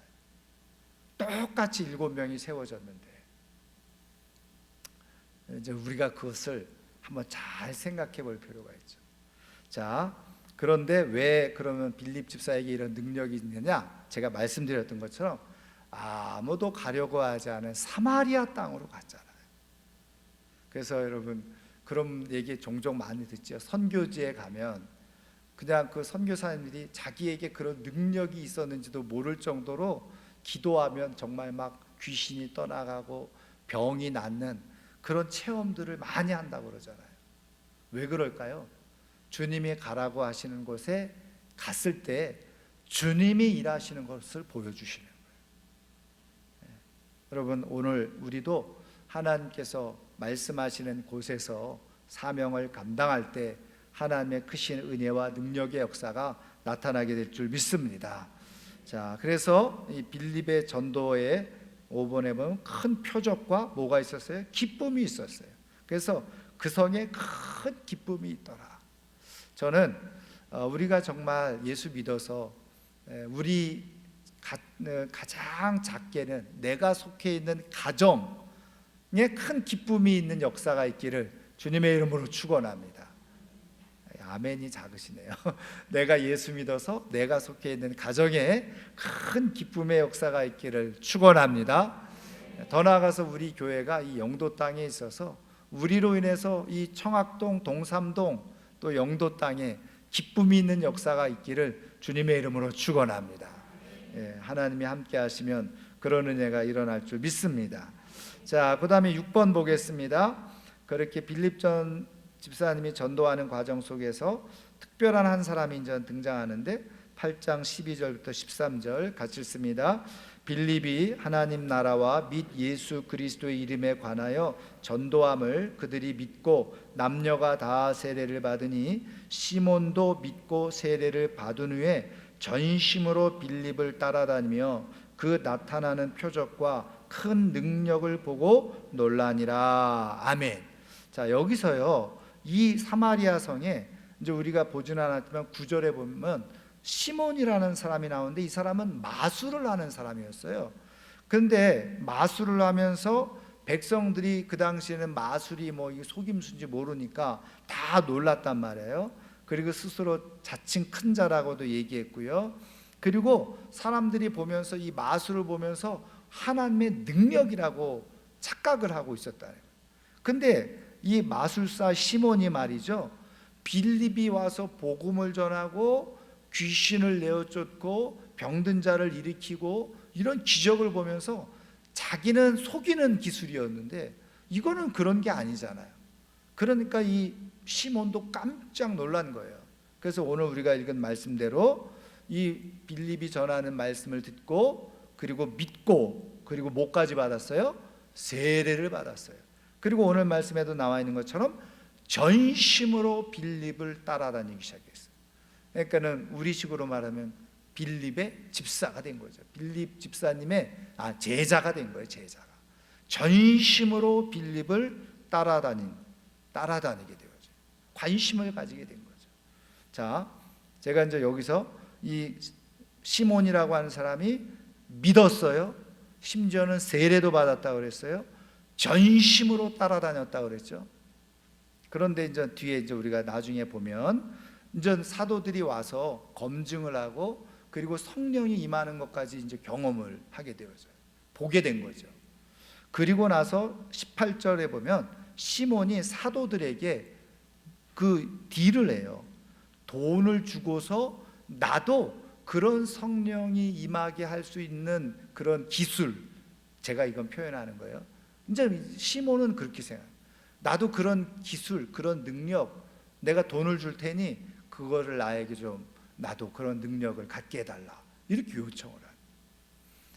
똑같이 7명이 세워졌는데, 이제 우리가 그것을 한번 잘 생각해 볼 필요가 있죠. 자, 그런데 왜 그러면 빌립 집사에게 이런 능력이 있느냐? 제가 말씀드렸던 것처럼 아무도 가려고 하지 않은 사마리아 땅으로 갔잖아요. 그래서 여러분 그런 얘기 종종 많이 듣죠. 선교지에 가면 그냥 그 선교사님들이 자기에게 그런 능력이 있었는지도 모를 정도로 기도하면 정말 막 귀신이 떠나가고 병이 낫는 그런 체험들을 많이 한다고 그러잖아요. 왜 그럴까요? 주님이 가라고 하시는 곳에 갔을 때 주님이 일하시는 것을 보여주시는 거예요. 여러분 오늘 우리도 하나님께서 말씀하시는 곳에서 사명을 감당할 때 하나님의 크신 은혜와 능력의 역사가 나타나게 될 줄 믿습니다. 자, 그래서 이 빌립의 전도에 5번에 보면 큰 표적과 뭐가 있었어요? 기쁨이 있었어요. 그래서 그 성에 큰 기쁨이 있더라. 저는 우리가 정말 예수 믿어서 우리 가장 작게는 내가 속해 있는 가정에 큰 기쁨이 있는 역사가 있기를 주님의 이름으로 축원합니다. 아멘이 작으시네요. 내가 예수 믿어서 내가 속해 있는 가정에 큰 기쁨의 역사가 있기를 축원합니다. 더 나아가서 우리 교회가 이 영도 땅에 있어서 우리로 인해서 이 청학동, 동삼동 또 영도 땅에 기쁨이 있는 역사가 있기를 주님의 이름으로 축원합니다. 하나님이 함께 하시면 그런 은혜가 일어날 줄 믿습니다. 자, 그 다음에 6번 보겠습니다. 그렇게 빌립 전 집사님이 전도하는 과정 속에서 특별한 한 사람이 이제 등장하는데 8장 12절부터 13절 같이 읽습니다. 빌립이 하나님 나라와 및 예수 그리스도의 이름에 관하여 전도함을 그들이 믿고 남녀가 다 세례를 받으니 시몬도 믿고 세례를 받은 후에 전심으로 빌립을 따라다니며 그 나타나는 표적과 큰 능력을 보고 놀라니라. 아멘. 자, 여기서요 이 사마리아 성에 이제 우리가 보지는 않았지만 9절에 보면 시몬이라는 사람이 나오는데 이 사람은 마술을 하는 사람이었어요. 그런데 마술을 하면서 백성들이 그 당시에는 마술이 뭐 속임수인지 모르니까 다 놀랐단 말이에요. 그리고 스스로 자칭 큰 자라고도 얘기했고요. 그리고 사람들이 보면서 이 마술을 보면서 하나님의 능력이라고 착각을 하고 있었다. 근데 이 마술사 시몬이 말이죠, 빌립이 와서 복음을 전하고 귀신을 내어쫓고 병든 자를 일으키고 이런 기적을 보면서 자기는 속이는 기술이었는데 이거는 그런 게 아니잖아요. 그러니까 이 시몬도 깜짝 놀란 거예요. 그래서 오늘 우리가 읽은 말씀대로 이 빌립이 전하는 말씀을 듣고 그리고 믿고 그리고 뭐까지 받았어요? 세례를 받았어요. 그리고 오늘 말씀에도 나와 있는 것처럼 전심으로 빌립을 따라다니기 시작했어요. 그러니까는 우리식으로 말하면 빌립의 집사가 된 거죠. 빌립 집사님의 제자가 된 거예요. 제자가 전심으로 빌립을 따라다니게 되었죠. 관심을 가지게 된 거죠. 자, 제가 이제 여기서 이 시몬이라고 하는 사람이 믿었어요. 심지어는 세례도 받았다고 그랬어요. 전심으로 따라다녔다고 그랬죠. 그런데 이제 뒤에 이제 우리가 나중에 보면 이제 사도들이 와서 검증을 하고 그리고 성령이 임하는 것까지 이제 경험을 하게 되어져요. 보게 된 거죠. 그리고 나서 18절에 보면 시몬이 사도들에게 그 딜을 해요. 돈을 주고서 나도 그런 성령이 임하게 할 수 있는 그런 기술, 제가 이건 표현하는 거예요. 이제 시몬은 그렇게 생각해요. 나도 그런 기술, 그런 능력, 내가 돈을 줄 테니 그거를 나에게 좀 나도 그런 능력을 갖게 해달라, 이렇게 요청을 해요.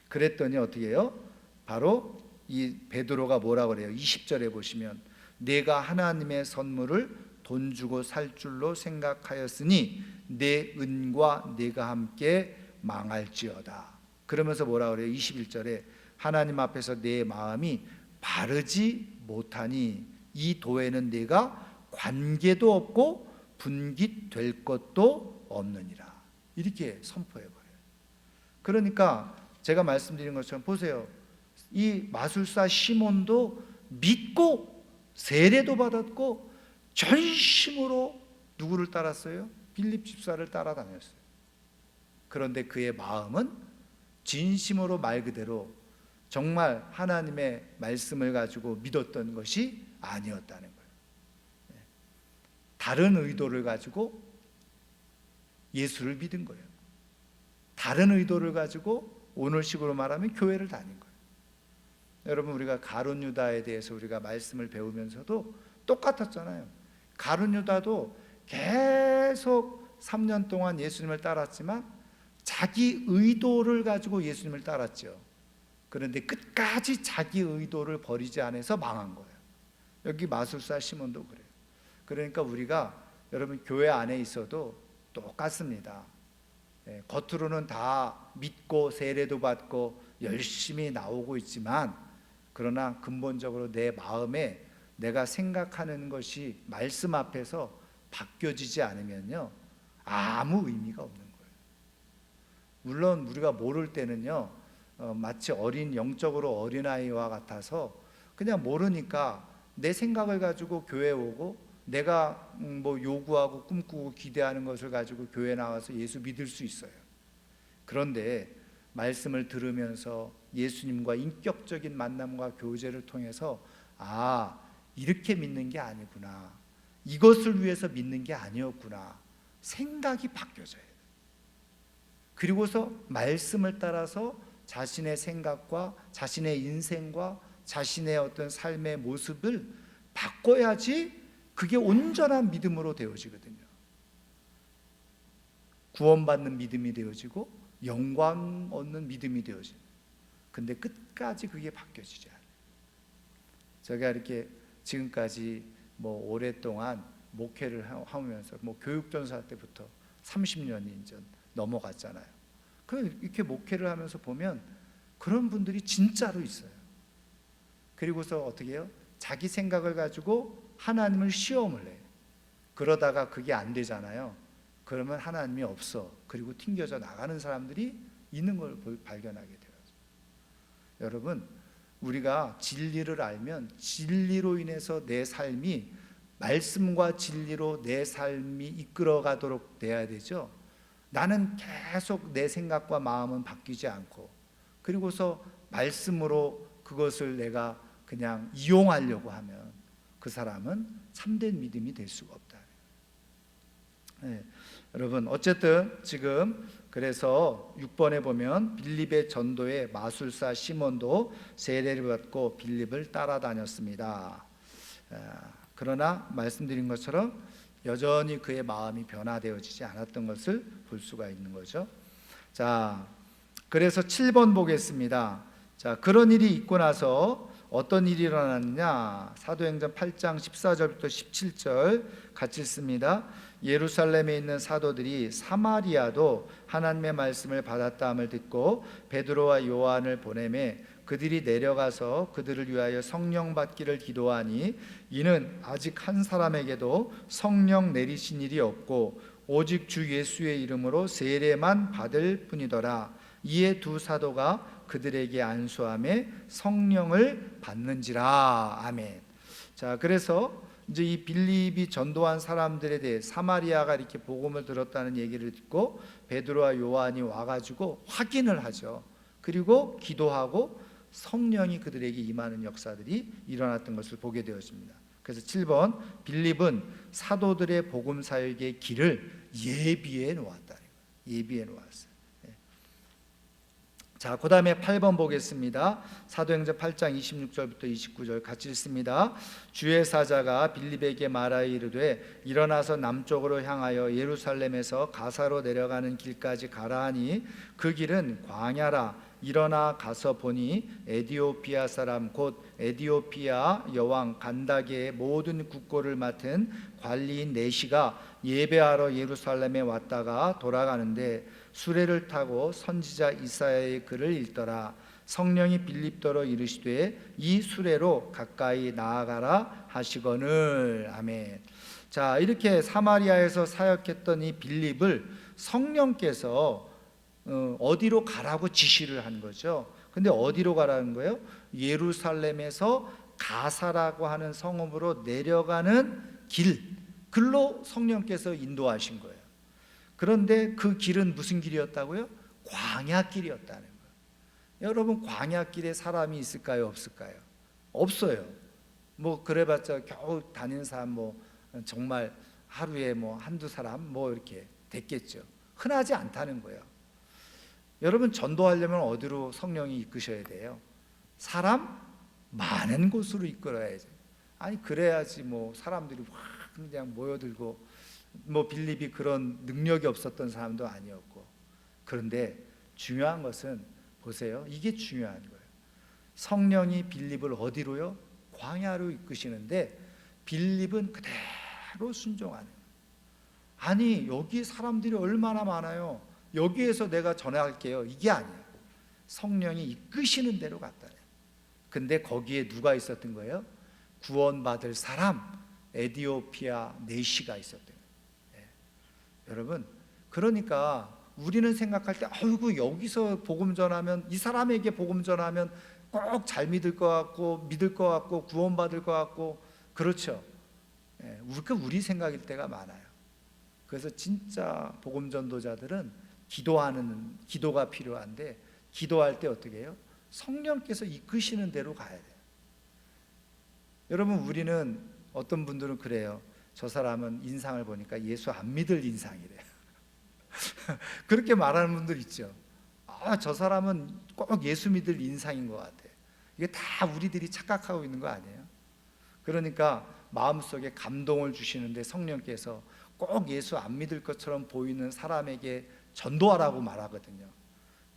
그랬더니 어떻게 해요? 바로 이 베드로가 뭐라고 그래요? 20절에 보시면 내가 하나님의 선물을 돈 주고 살 줄로 생각하였으니 내 은과 내가 함께 망할지어다. 그러면서 뭐라고 그래요? 21절에 하나님 앞에서 내 마음이 바르지 못하니 이 도에는 내가 관계도 없고 분깃될 것도 없느니라, 이렇게 선포해버려요. 그러니까 제가 말씀드린 것처럼 보세요. 이 마술사 시몬도 믿고 세례도 받았고 전심으로 누구를 따랐어요? 빌립 집사를 따라다녔어요. 그런데 그의 마음은 진심으로 말 그대로 정말 하나님의 말씀을 가지고 믿었던 것이 아니었다는 거예요. 다른 의도를 가지고 예수를 믿은 거예요. 다른 의도를 가지고 오늘식으로 말하면 교회를 다닌 거예요. 여러분, 우리가 가룟 유다에 대해서 우리가 말씀을 배우면서도 똑같았잖아요. 가룟 유다도 계속 3년 동안 예수님을 따랐지만 자기 의도를 가지고 예수님을 따랐죠. 그런데 끝까지 자기 의도를 버리지 않아서 망한 거예요. 여기 마술사 시몬도 그래요. 그러니까 우리가 여러분 교회 안에 있어도 똑같습니다. 겉으로는 다 믿고 세례도 받고 열심히 나오고 있지만, 그러나 근본적으로 내 마음에 내가 생각하는 것이 말씀 앞에서 바뀌어지지 않으면요, 아무 의미가 없는 거예요. 물론 우리가 모를 때는요, 마치 영적으로 어린아이와 같아서 그냥 모르니까 내 생각을 가지고 교회 오고 내가 뭐 요구하고 꿈꾸고 기대하는 것을 가지고 교회 나와서 예수 믿을 수 있어요. 그런데 말씀을 들으면서 예수님과 인격적인 만남과 교제를 통해서 이렇게 믿는 게 아니구나, 이것을 위해서 믿는 게 아니었구나, 생각이 바뀌어져요. 그리고서 말씀을 따라서 자신의 생각과 자신의 인생과 자신의 어떤 삶의 모습을 바꿔야지 그게 온전한 믿음으로 되어지거든요. 구원받는 믿음이 되어지고 영광 얻는 믿음이 되어지는. 근데 끝까지 그게 바뀌어지지 않아요. 제가 이렇게 지금까지 뭐 오랫동안 목회를 하면서 뭐 교육전사 때부터 30년이 이제 넘어갔잖아요. 이렇게 목회를 하면서 보면 그런 분들이 진짜로 있어요. 그리고서 어떻게 해요? 자기 생각을 가지고 하나님을 시험을 해요. 그러다가 그게 안 되잖아요. 그러면 하나님이 없어. 그리고 튕겨져 나가는 사람들이 있는 걸 발견하게 돼요. 여러분, 우리가 진리를 알면 진리로 인해서 내 삶이 말씀과 진리로 내 삶이 이끌어가도록 돼야 되죠. 나는 계속 내 생각과 마음은 바뀌지 않고, 그리고서 말씀으로 그것을 내가 그냥 이용하려고 하면 그 사람은 참된 믿음이 될 수가 없다. 여러분, 어쨌든 지금 그래서 6번에 보면 빌립의 전도에 마술사 시몬도 세례를 받고 빌립을 따라다녔습니다. 그러나 말씀드린 것처럼 여전히 그의 마음이 변화되어지지 않았던 것을 볼 수가 있는 거죠. 자, 그래서 7번 보겠습니다. 자, 그런 일이 있고 나서 어떤 일이 일어났느냐? 사도행전 8장 14절부터 17절 같이 읽습니다. 예루살렘에 있는 사도들이 사마리아도 하나님의 말씀을 받았다함을 듣고 베드로와 요한을 보내매 그들이 내려가서 그들을 위하여 성령 받기를 기도하니 이는 아직 한 사람에게도 성령 내리신 일이 없고 오직 주 예수의 이름으로 세례만 받을 뿐이더라. 이에 두 사도가 그들에게 안수하며 성령을 받는지라. 아멘. 자, 그래서 이제 이 빌립이 전도한 사람들에 대해 사마리아가 이렇게 복음을 들었다는 얘기를 듣고 베드로와 요한이 와가지고 확인을 하죠. 그리고 기도하고 성령이 그들에게 임하는 역사들이 일어났던 것을 보게 되어집니다. 그래서 7번, 빌립은 사도들의 복음 사역의 길을 예비해 놓았다는 거예요. 예비해 놓았어요. 자, 그 다음에 8번 보겠습니다. 사도행전 8장 26절부터 29절 같이 읽습니다. 주의 사자가 빌립에게 말하여 이르되 일어나서 남쪽으로 향하여 예루살렘에서 가사로 내려가는 길까지 가라 하니 그 길은 광야라. 일어나 가서 보니 에디오피아 사람 곧 에디오피아 여왕 간다게의 모든 국고를 맡은 관리인 네시가 예배하러 예루살렘에 왔다가 돌아가는데 수레를 타고 선지자 이사야의 글을 읽더라. 성령이 빌립더러 이르시되 이 수레로 가까이 나아가라 하시거늘. 아멘. 자, 이렇게 사마리아에서 사역했던 이 빌립을 성령께서 어디로 가라고 지시를 한 거죠. 근데 어디로 가라는 거예요? 예루살렘에서 가사라고 하는 성읍으로 내려가는 길로 성령께서 인도하신 거예요. 그런데 그 길은 무슨 길이었다고요? 광야길이었다는 거예요. 여러분, 광야길에 사람이 있을까요? 없을까요? 없어요. 뭐 그래봤자 겨우 다니는 사람 뭐 정말 하루에 뭐 한두 사람 뭐 이렇게 됐겠죠. 흔하지 않다는 거예요. 여러분, 전도하려면 어디로 성령이 이끄셔야 돼요? 사람 많은 곳으로 이끌어야지. 아니 그래야지 뭐 사람들이 확 그냥 모여들고, 뭐 빌립이 그런 능력이 없었던 사람도 아니었고. 그런데 중요한 것은 보세요. 이게 중요한 거예요. 성령이 빌립을 어디로요? 광야로 이끄시는데 빌립은 그대로 순종하는 거예요. 아니 여기 사람들이 얼마나 많아요. 여기에서 내가 전화할게요. 이게 아니에요. 성령이 이끄시는 대로 갔다. 근데 거기에 누가 있었던 거예요? 구원받을 사람, 에디오피아 내시가 있었던 거예요. 네. 여러분, 그러니까 우리는 생각할 때 아이고 여기서 복음 전하면, 이 사람에게 복음 전하면 꼭 잘 믿을 것 같고, 믿을 것 같고, 구원받을 것 같고, 그렇죠. 네. 우리 생각일 때가 많아요. 그래서 진짜 복음 전도자들은 기도가 필요한데, 기도할 때 어떻게 해요? 성령께서 이끄시는 대로 가야 돼요. 여러분, 우리는 어떤 분들은 그래요. 저 사람은 인상을 보니까 예수 안 믿을 인상이래요. 그렇게 말하는 분들 있죠. 저 사람은 꼭 예수 믿을 인상인 것 같아요. 이게 다 우리들이 착각하고 있는 거 아니에요? 그러니까 마음속에 감동을 주시는데 성령께서 꼭 예수 안 믿을 것처럼 보이는 사람에게 전도하라고 말하거든요.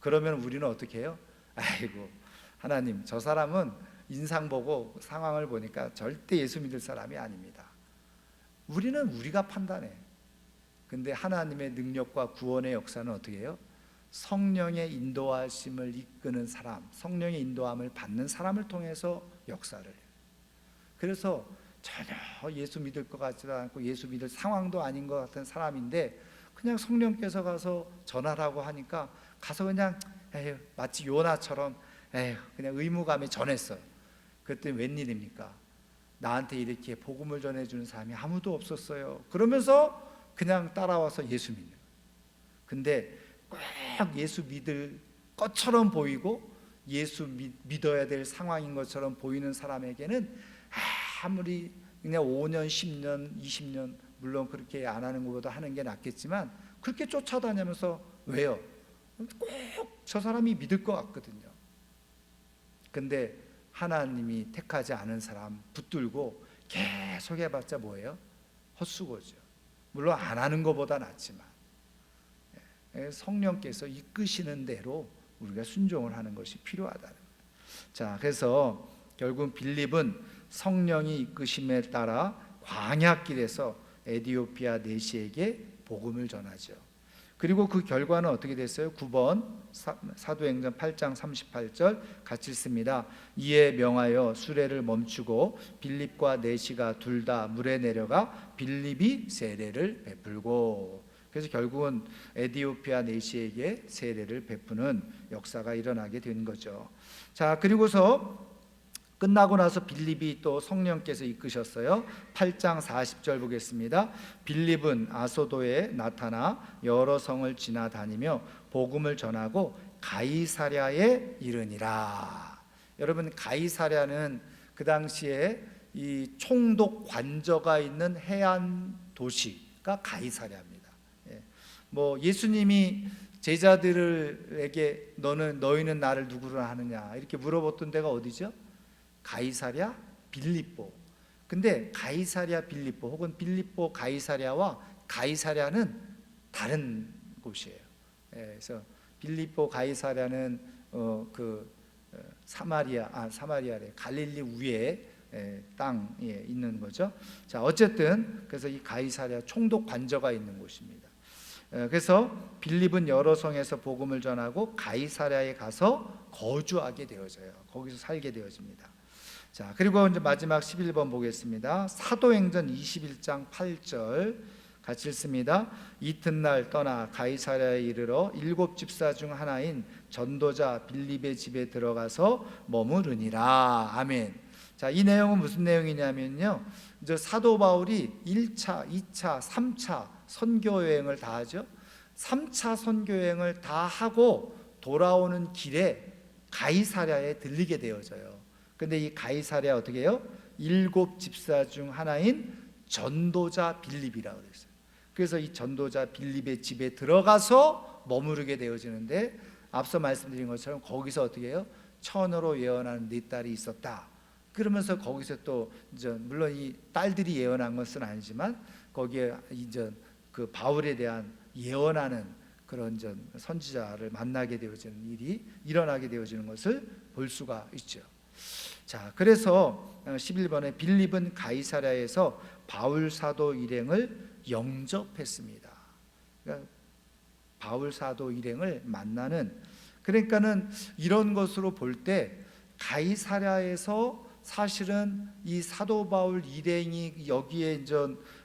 그러면 우리는 어떻게 해요? 아이고 하나님, 저 사람은 인상 보고 상황을 보니까 절대 예수 믿을 사람이 아닙니다. 우리는 우리가 판단해. 근데 하나님의 능력과 구원의 역사는 어떻게 해요? 성령의 인도하심을 이끄는 사람, 성령의 인도함을 받는 사람을 통해서 역사를 해요. 그래서 전혀 예수 믿을 것 같지도 않고 예수 믿을 상황도 아닌 것 같은 사람인데 그냥 성령께서 가서 전하라고 하니까 가서 그냥 마치 요나처럼 그냥 의무감에 전했어요. 그랬더니 웬일입니까? 나한테 이렇게 복음을 전해주는 사람이 아무도 없었어요. 그러면서 그냥 따라와서 예수 믿는 거예요. 근데 꼭 예수 믿을 것처럼 보이고 예수 믿어야 될 상황인 것처럼 보이는 사람에게는 아무리 그냥 5년, 10년, 20년 물론 그렇게 안 하는 것보다 하는 게 낫겠지만 그렇게 쫓아다니면서 왜요? 꼭 저 사람이 믿을 것 같거든요. 근데 하나님이 택하지 않은 사람 붙들고 계속 해봤자 뭐예요? 헛수고죠. 물론 안 하는 것보다 낫지만 성령께서 이끄시는 대로 우리가 순종을 하는 것이 필요하다는 거예요. 자, 그래서 결국 빌립은 성령이 이끄심에 따라 광야길에서 에디오피아 내시에게 복음을 전하죠. 그리고 그 결과는 어떻게 됐어요? 9번 사도행전 8장 38절 같이 읽습니다. 이에 명하여 수레를 멈추고 빌립과 내시가 둘 다 물에 내려가 빌립이 세례를 베풀고, 그래서 결국은 에디오피아 내시에게 세례를 베푸는 역사가 일어나게 된 거죠. 자, 그리고서 끝나고 나서 빌립이 또 성령께서 이끄셨어요. 8장 40절 보겠습니다. 빌립은 아소도에 나타나 여러 성을 지나다니며 복음을 전하고 가이사랴에 이르니라. 여러분, 가이사랴는 그 당시에 이 총독 관저가 있는 해안 도시가 가이사랴입니다. 뭐 예수님이 제자들에게 너희는 나를 누구로 하느냐 이렇게 물어봤던 데가 어디죠? 가이사랴 빌립보. 근데 가이사랴 빌립보 혹은 빌립보 가이사랴와 가이사랴는 다른 곳이에요. 그래서 빌립보 가이사랴는 사마리아래 갈릴리 위에 땅에 있는 거죠. 자, 어쨌든 그래서 이 가이사랴 총독 관저가 있는 곳입니다. 그래서 빌립은 여러 성에서 복음을 전하고 가이사랴에 가서 거주하게 되어져요. 거기서 살게 되어집니다. 자, 그리고 이제 마지막 11번 보겠습니다. 사도행전 21장 8절 같이 읽습니다. 이튿날 떠나 가이사랴에 이르러 7 집사 중 하나인 전도자 빌립의 집에 들어가서 머무르니라. 아멘. 자, 이 내용은 무슨 내용이냐면요, 이제 사도 바울이 1차, 2차, 3차 선교 여행을 다 하죠. 3차 선교 여행을 다 하고 돌아오는 길에 가이사랴에 들리게 되어져요. 근데 이 가이사랴 어떻게 해요? 7 집사 중 하나인 전도자 빌립이라고 그랬어요. 그래서 이 전도자 빌립의 집에 들어가서 머무르게 되어지는데, 앞서 말씀드린 것처럼 거기서 어떻게 해요? 천으로 예언하는 네 딸이 있었다. 그러면서 거기서 또 이제 물론 이 딸들이 예언한 것은 아니지만 거기에 이제 그 바울에 대한 예언하는 그런 선지자를 만나게 되어지는 일이 일어나게 되어지는 것을 볼 수가 있죠. 자, 그래서 11번에 빌립은 가이사랴에서 바울 사도 일행을 영접했습니다. 그러니까 바울 사도 일행을 만나는, 그러니까는 이런 것으로 볼 때 가이사랴에서 사실은 이 사도 바울 일행이 여기에 이제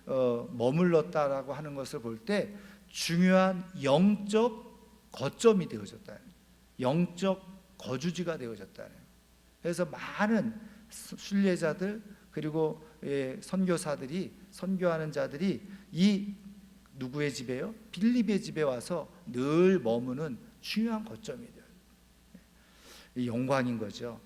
머물렀다라고 하는 것을 볼 때 중요한 영적 거점이 되어졌다, 영적 거주지가 되어졌다. 그래서 많은 순례자들 그리고 선교사들이, 선교하는 자들이 이 누구의 집에요? 빌립의 집에 와서 늘 머무는 중요한 거점이 돼요. 영광인 거죠.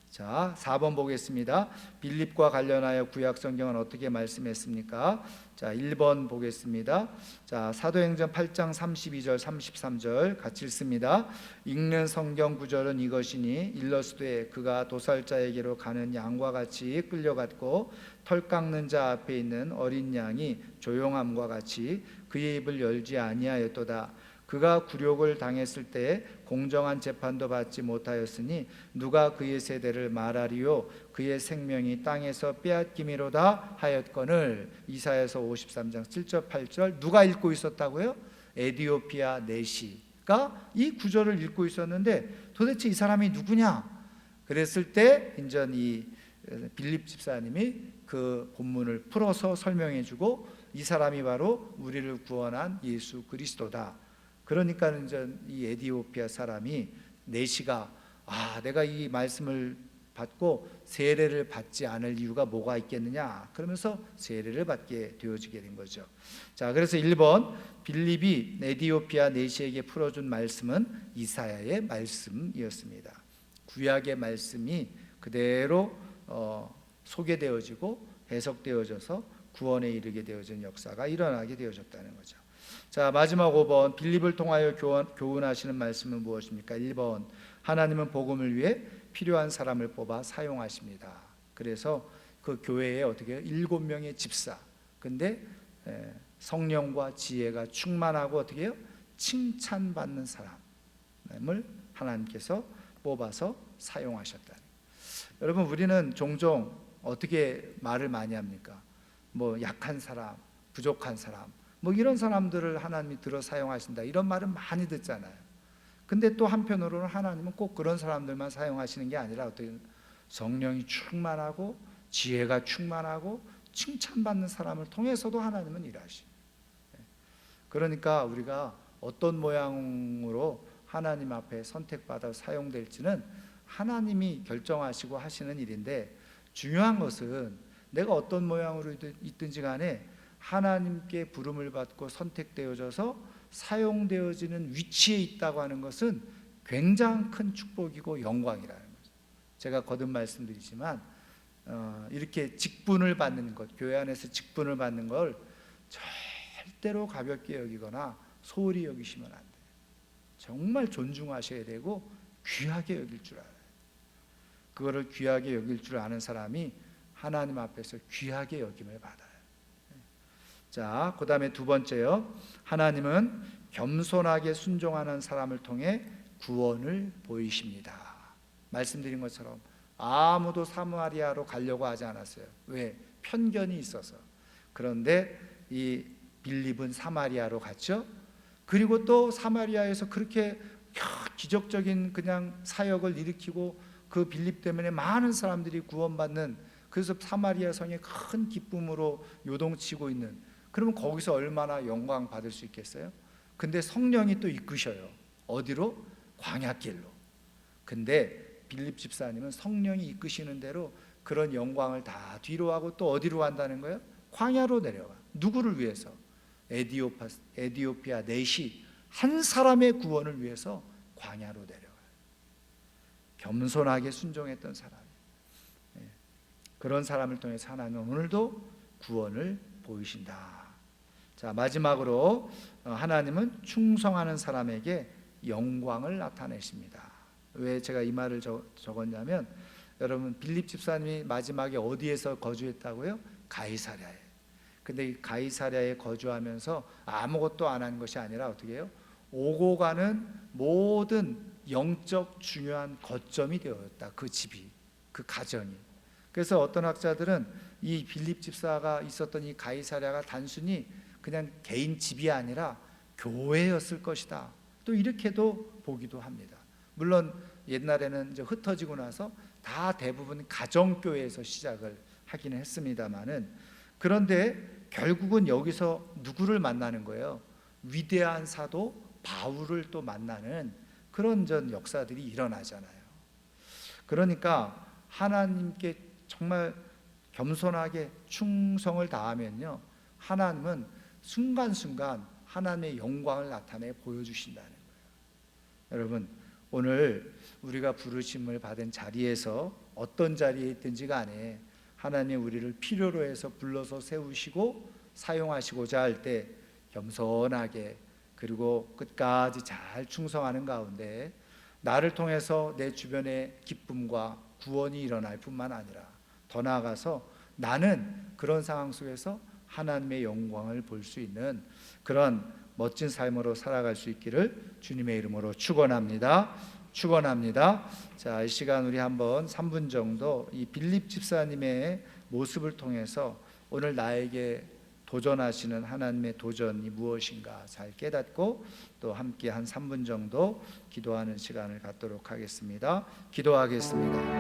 자, 4번 보겠습니다. 빌립과 관련하여 구약 성경은 어떻게 말씀했습니까? 자, 1번 보겠습니다. 자, 사도행전 8장 32절 33절 같이 읽습니다. 읽는 성경 구절은 이것이니 일러스되 그가 도살자에게로 가는 양과 같이 끌려갔고 털 깎는 자 앞에 있는 어린 양이 조용함과 같이 그의 입을 열지 아니하였도다. 그가 굴욕을 당했을 때 공정한 재판도 받지 못하였으니 누가 그의 세대를 말하리요? 그의 생명이 땅에서 빼앗김이로다 하였거늘. 이사야서 53장 7절 8절 누가 읽고 있었다고요? 에디오피아 내시가 이 구절을 읽고 있었는데 도대체 이 사람이 누구냐? 그랬을 때 이제 이 빌립 집사님이 그 본문을 풀어서 설명해주고 이 사람이 바로 우리를 구원한 예수 그리스도다. 그러니까 이제 이 에디오피아 사람이 내시가 내가 이 말씀을 받고 세례를 받지 않을 이유가 뭐가 있겠느냐 그러면서 세례를 받게 되어지게 된 거죠. 자, 그래서 1번 빌립이 에디오피아 내시에게 풀어준 말씀은 이사야의 말씀이었습니다. 구약의 말씀이 그대로 소개되어지고 해석되어져서 구원에 이르게 되어진 역사가 일어나게 되어졌다는 거죠. 자, 마지막 5번 빌립을 통하여 교훈하시는 말씀은 무엇입니까? 1번 하나님은 복음을 위해 필요한 사람을 뽑아 사용하십니다. 그래서 그 교회에 어떻게 해요? 7명의 집사, 근데 성령과 지혜가 충만하고 어떻게 해요? 칭찬받는 사람을 하나님께서 뽑아서 사용하셨다. 여러분, 우리는 종종 어떻게 말을 많이 합니까? 뭐 약한 사람, 부족한 사람, 뭐 이런 사람들을 하나님이 들어 사용하신다, 이런 말은 많이 듣잖아요. 근데 또 한편으로는 하나님은 꼭 그런 사람들만 사용하시는 게 아니라 어떻게 성령이 충만하고 지혜가 충만하고 칭찬받는 사람을 통해서도 하나님은 일하시. 그러니까 우리가 어떤 모양으로 하나님 앞에 선택받아 사용될지는 하나님이 결정하시고 하시는 일인데, 중요한 것은 내가 어떤 모양으로 있든지 간에 하나님께 부름을 받고 선택되어져서 사용되어지는 위치에 있다고 하는 것은 굉장히 큰 축복이고 영광이라는 거죠. 제가 거듭 말씀드리지만 이렇게 직분을 받는 것, 교회 안에서 직분을 받는 걸 절대로 가볍게 여기거나 소홀히 여기시면 안 돼요. 정말 존중하셔야 되고 귀하게 여길 줄 알아요. 그거를 귀하게 여길 줄 아는 사람이 하나님 앞에서 귀하게 여김을 받아요. 자, 그 다음에 두 번째요. 하나님은 겸손하게 순종하는 사람을 통해 구원을 보이십니다. 말씀드린 것처럼 아무도 사마리아로 가려고 하지 않았어요. 왜? 편견이 있어서. 그런데 이 빌립은 사마리아로 갔죠. 그리고 또 사마리아에서 그렇게 기적적인 그냥 사역을 일으키고 그 빌립 때문에 많은 사람들이 구원받는, 그래서 사마리아 성에 큰 기쁨으로 요동치고 있는, 그러면 거기서 얼마나 영광 받을 수 있겠어요? 근데 성령이 또 이끄셔요. 어디로? 광야길로. 근데 빌립 집사님은 성령이 이끄시는 대로 그런 영광을 다 뒤로 하고 또 어디로 간다는 거예요? 광야로 내려가. 누구를 위해서? 에디오피아 내시, 한 사람의 구원을 위해서 광야로 내려가요. 겸손하게 순종했던 사람, 그런 사람을 통해서 하나님은 오늘도 구원을 보이신다. 자, 마지막으로 하나님은 충성하는 사람에게 영광을 나타내십니다. 왜 제가 이 말을 적었냐면, 여러분, 빌립 집사님이 마지막에 어디에서 거주했다고요? 가이사랴에. 근데 이 가이사랴에 거주하면서 아무것도 안 한 것이 아니라 어떻게 해요? 오고 가는 모든 영적 중요한 거점이 되었다. 그 집이, 그 가정이. 그래서 어떤 학자들은 이 빌립 집사가 있었던 이 가이사랴가 단순히 그냥 개인 집이 아니라 교회였을 것이다. 또 이렇게도 보기도 합니다. 물론 옛날에는 이제 흩어지고 나서 다 대부분 가정교회에서 시작을 하기는 했습니다만은, 그런데 결국은 여기서 누구를 만나는 거예요? 위대한 사도 바울을 또 만나는 그런 전 역사들이 일어나잖아요. 그러니까 하나님께 정말 겸손하게 충성을 다하면요, 하나님은 순간순간 하나님의 영광을 나타내 보여주신다는 거예요. 여러분, 오늘 우리가 부르심을 받은 자리에서 어떤 자리에 있든지 간에 하나님이 우리를 필요로 해서 불러서 세우시고 사용하시고자 할 때 겸손하게, 그리고 끝까지 잘 충성하는 가운데 나를 통해서 내 주변에 기쁨과 구원이 일어날 뿐만 아니라 더 나아가서 나는 그런 상황 속에서 하나님의 영광을 볼 수 있는 그런 멋진 삶으로 살아갈 수 있기를 주님의 이름으로 축원합니다. 축원합니다. 자, 이 시간 우리 한번 3분 정도 이 빌립 집사님의 모습을 통해서 오늘 나에게 도전하시는 하나님의 도전이 무엇인가 잘 깨닫고 또 함께 한 3분 정도 기도하는 시간을 갖도록 하겠습니다. 기도하겠습니다.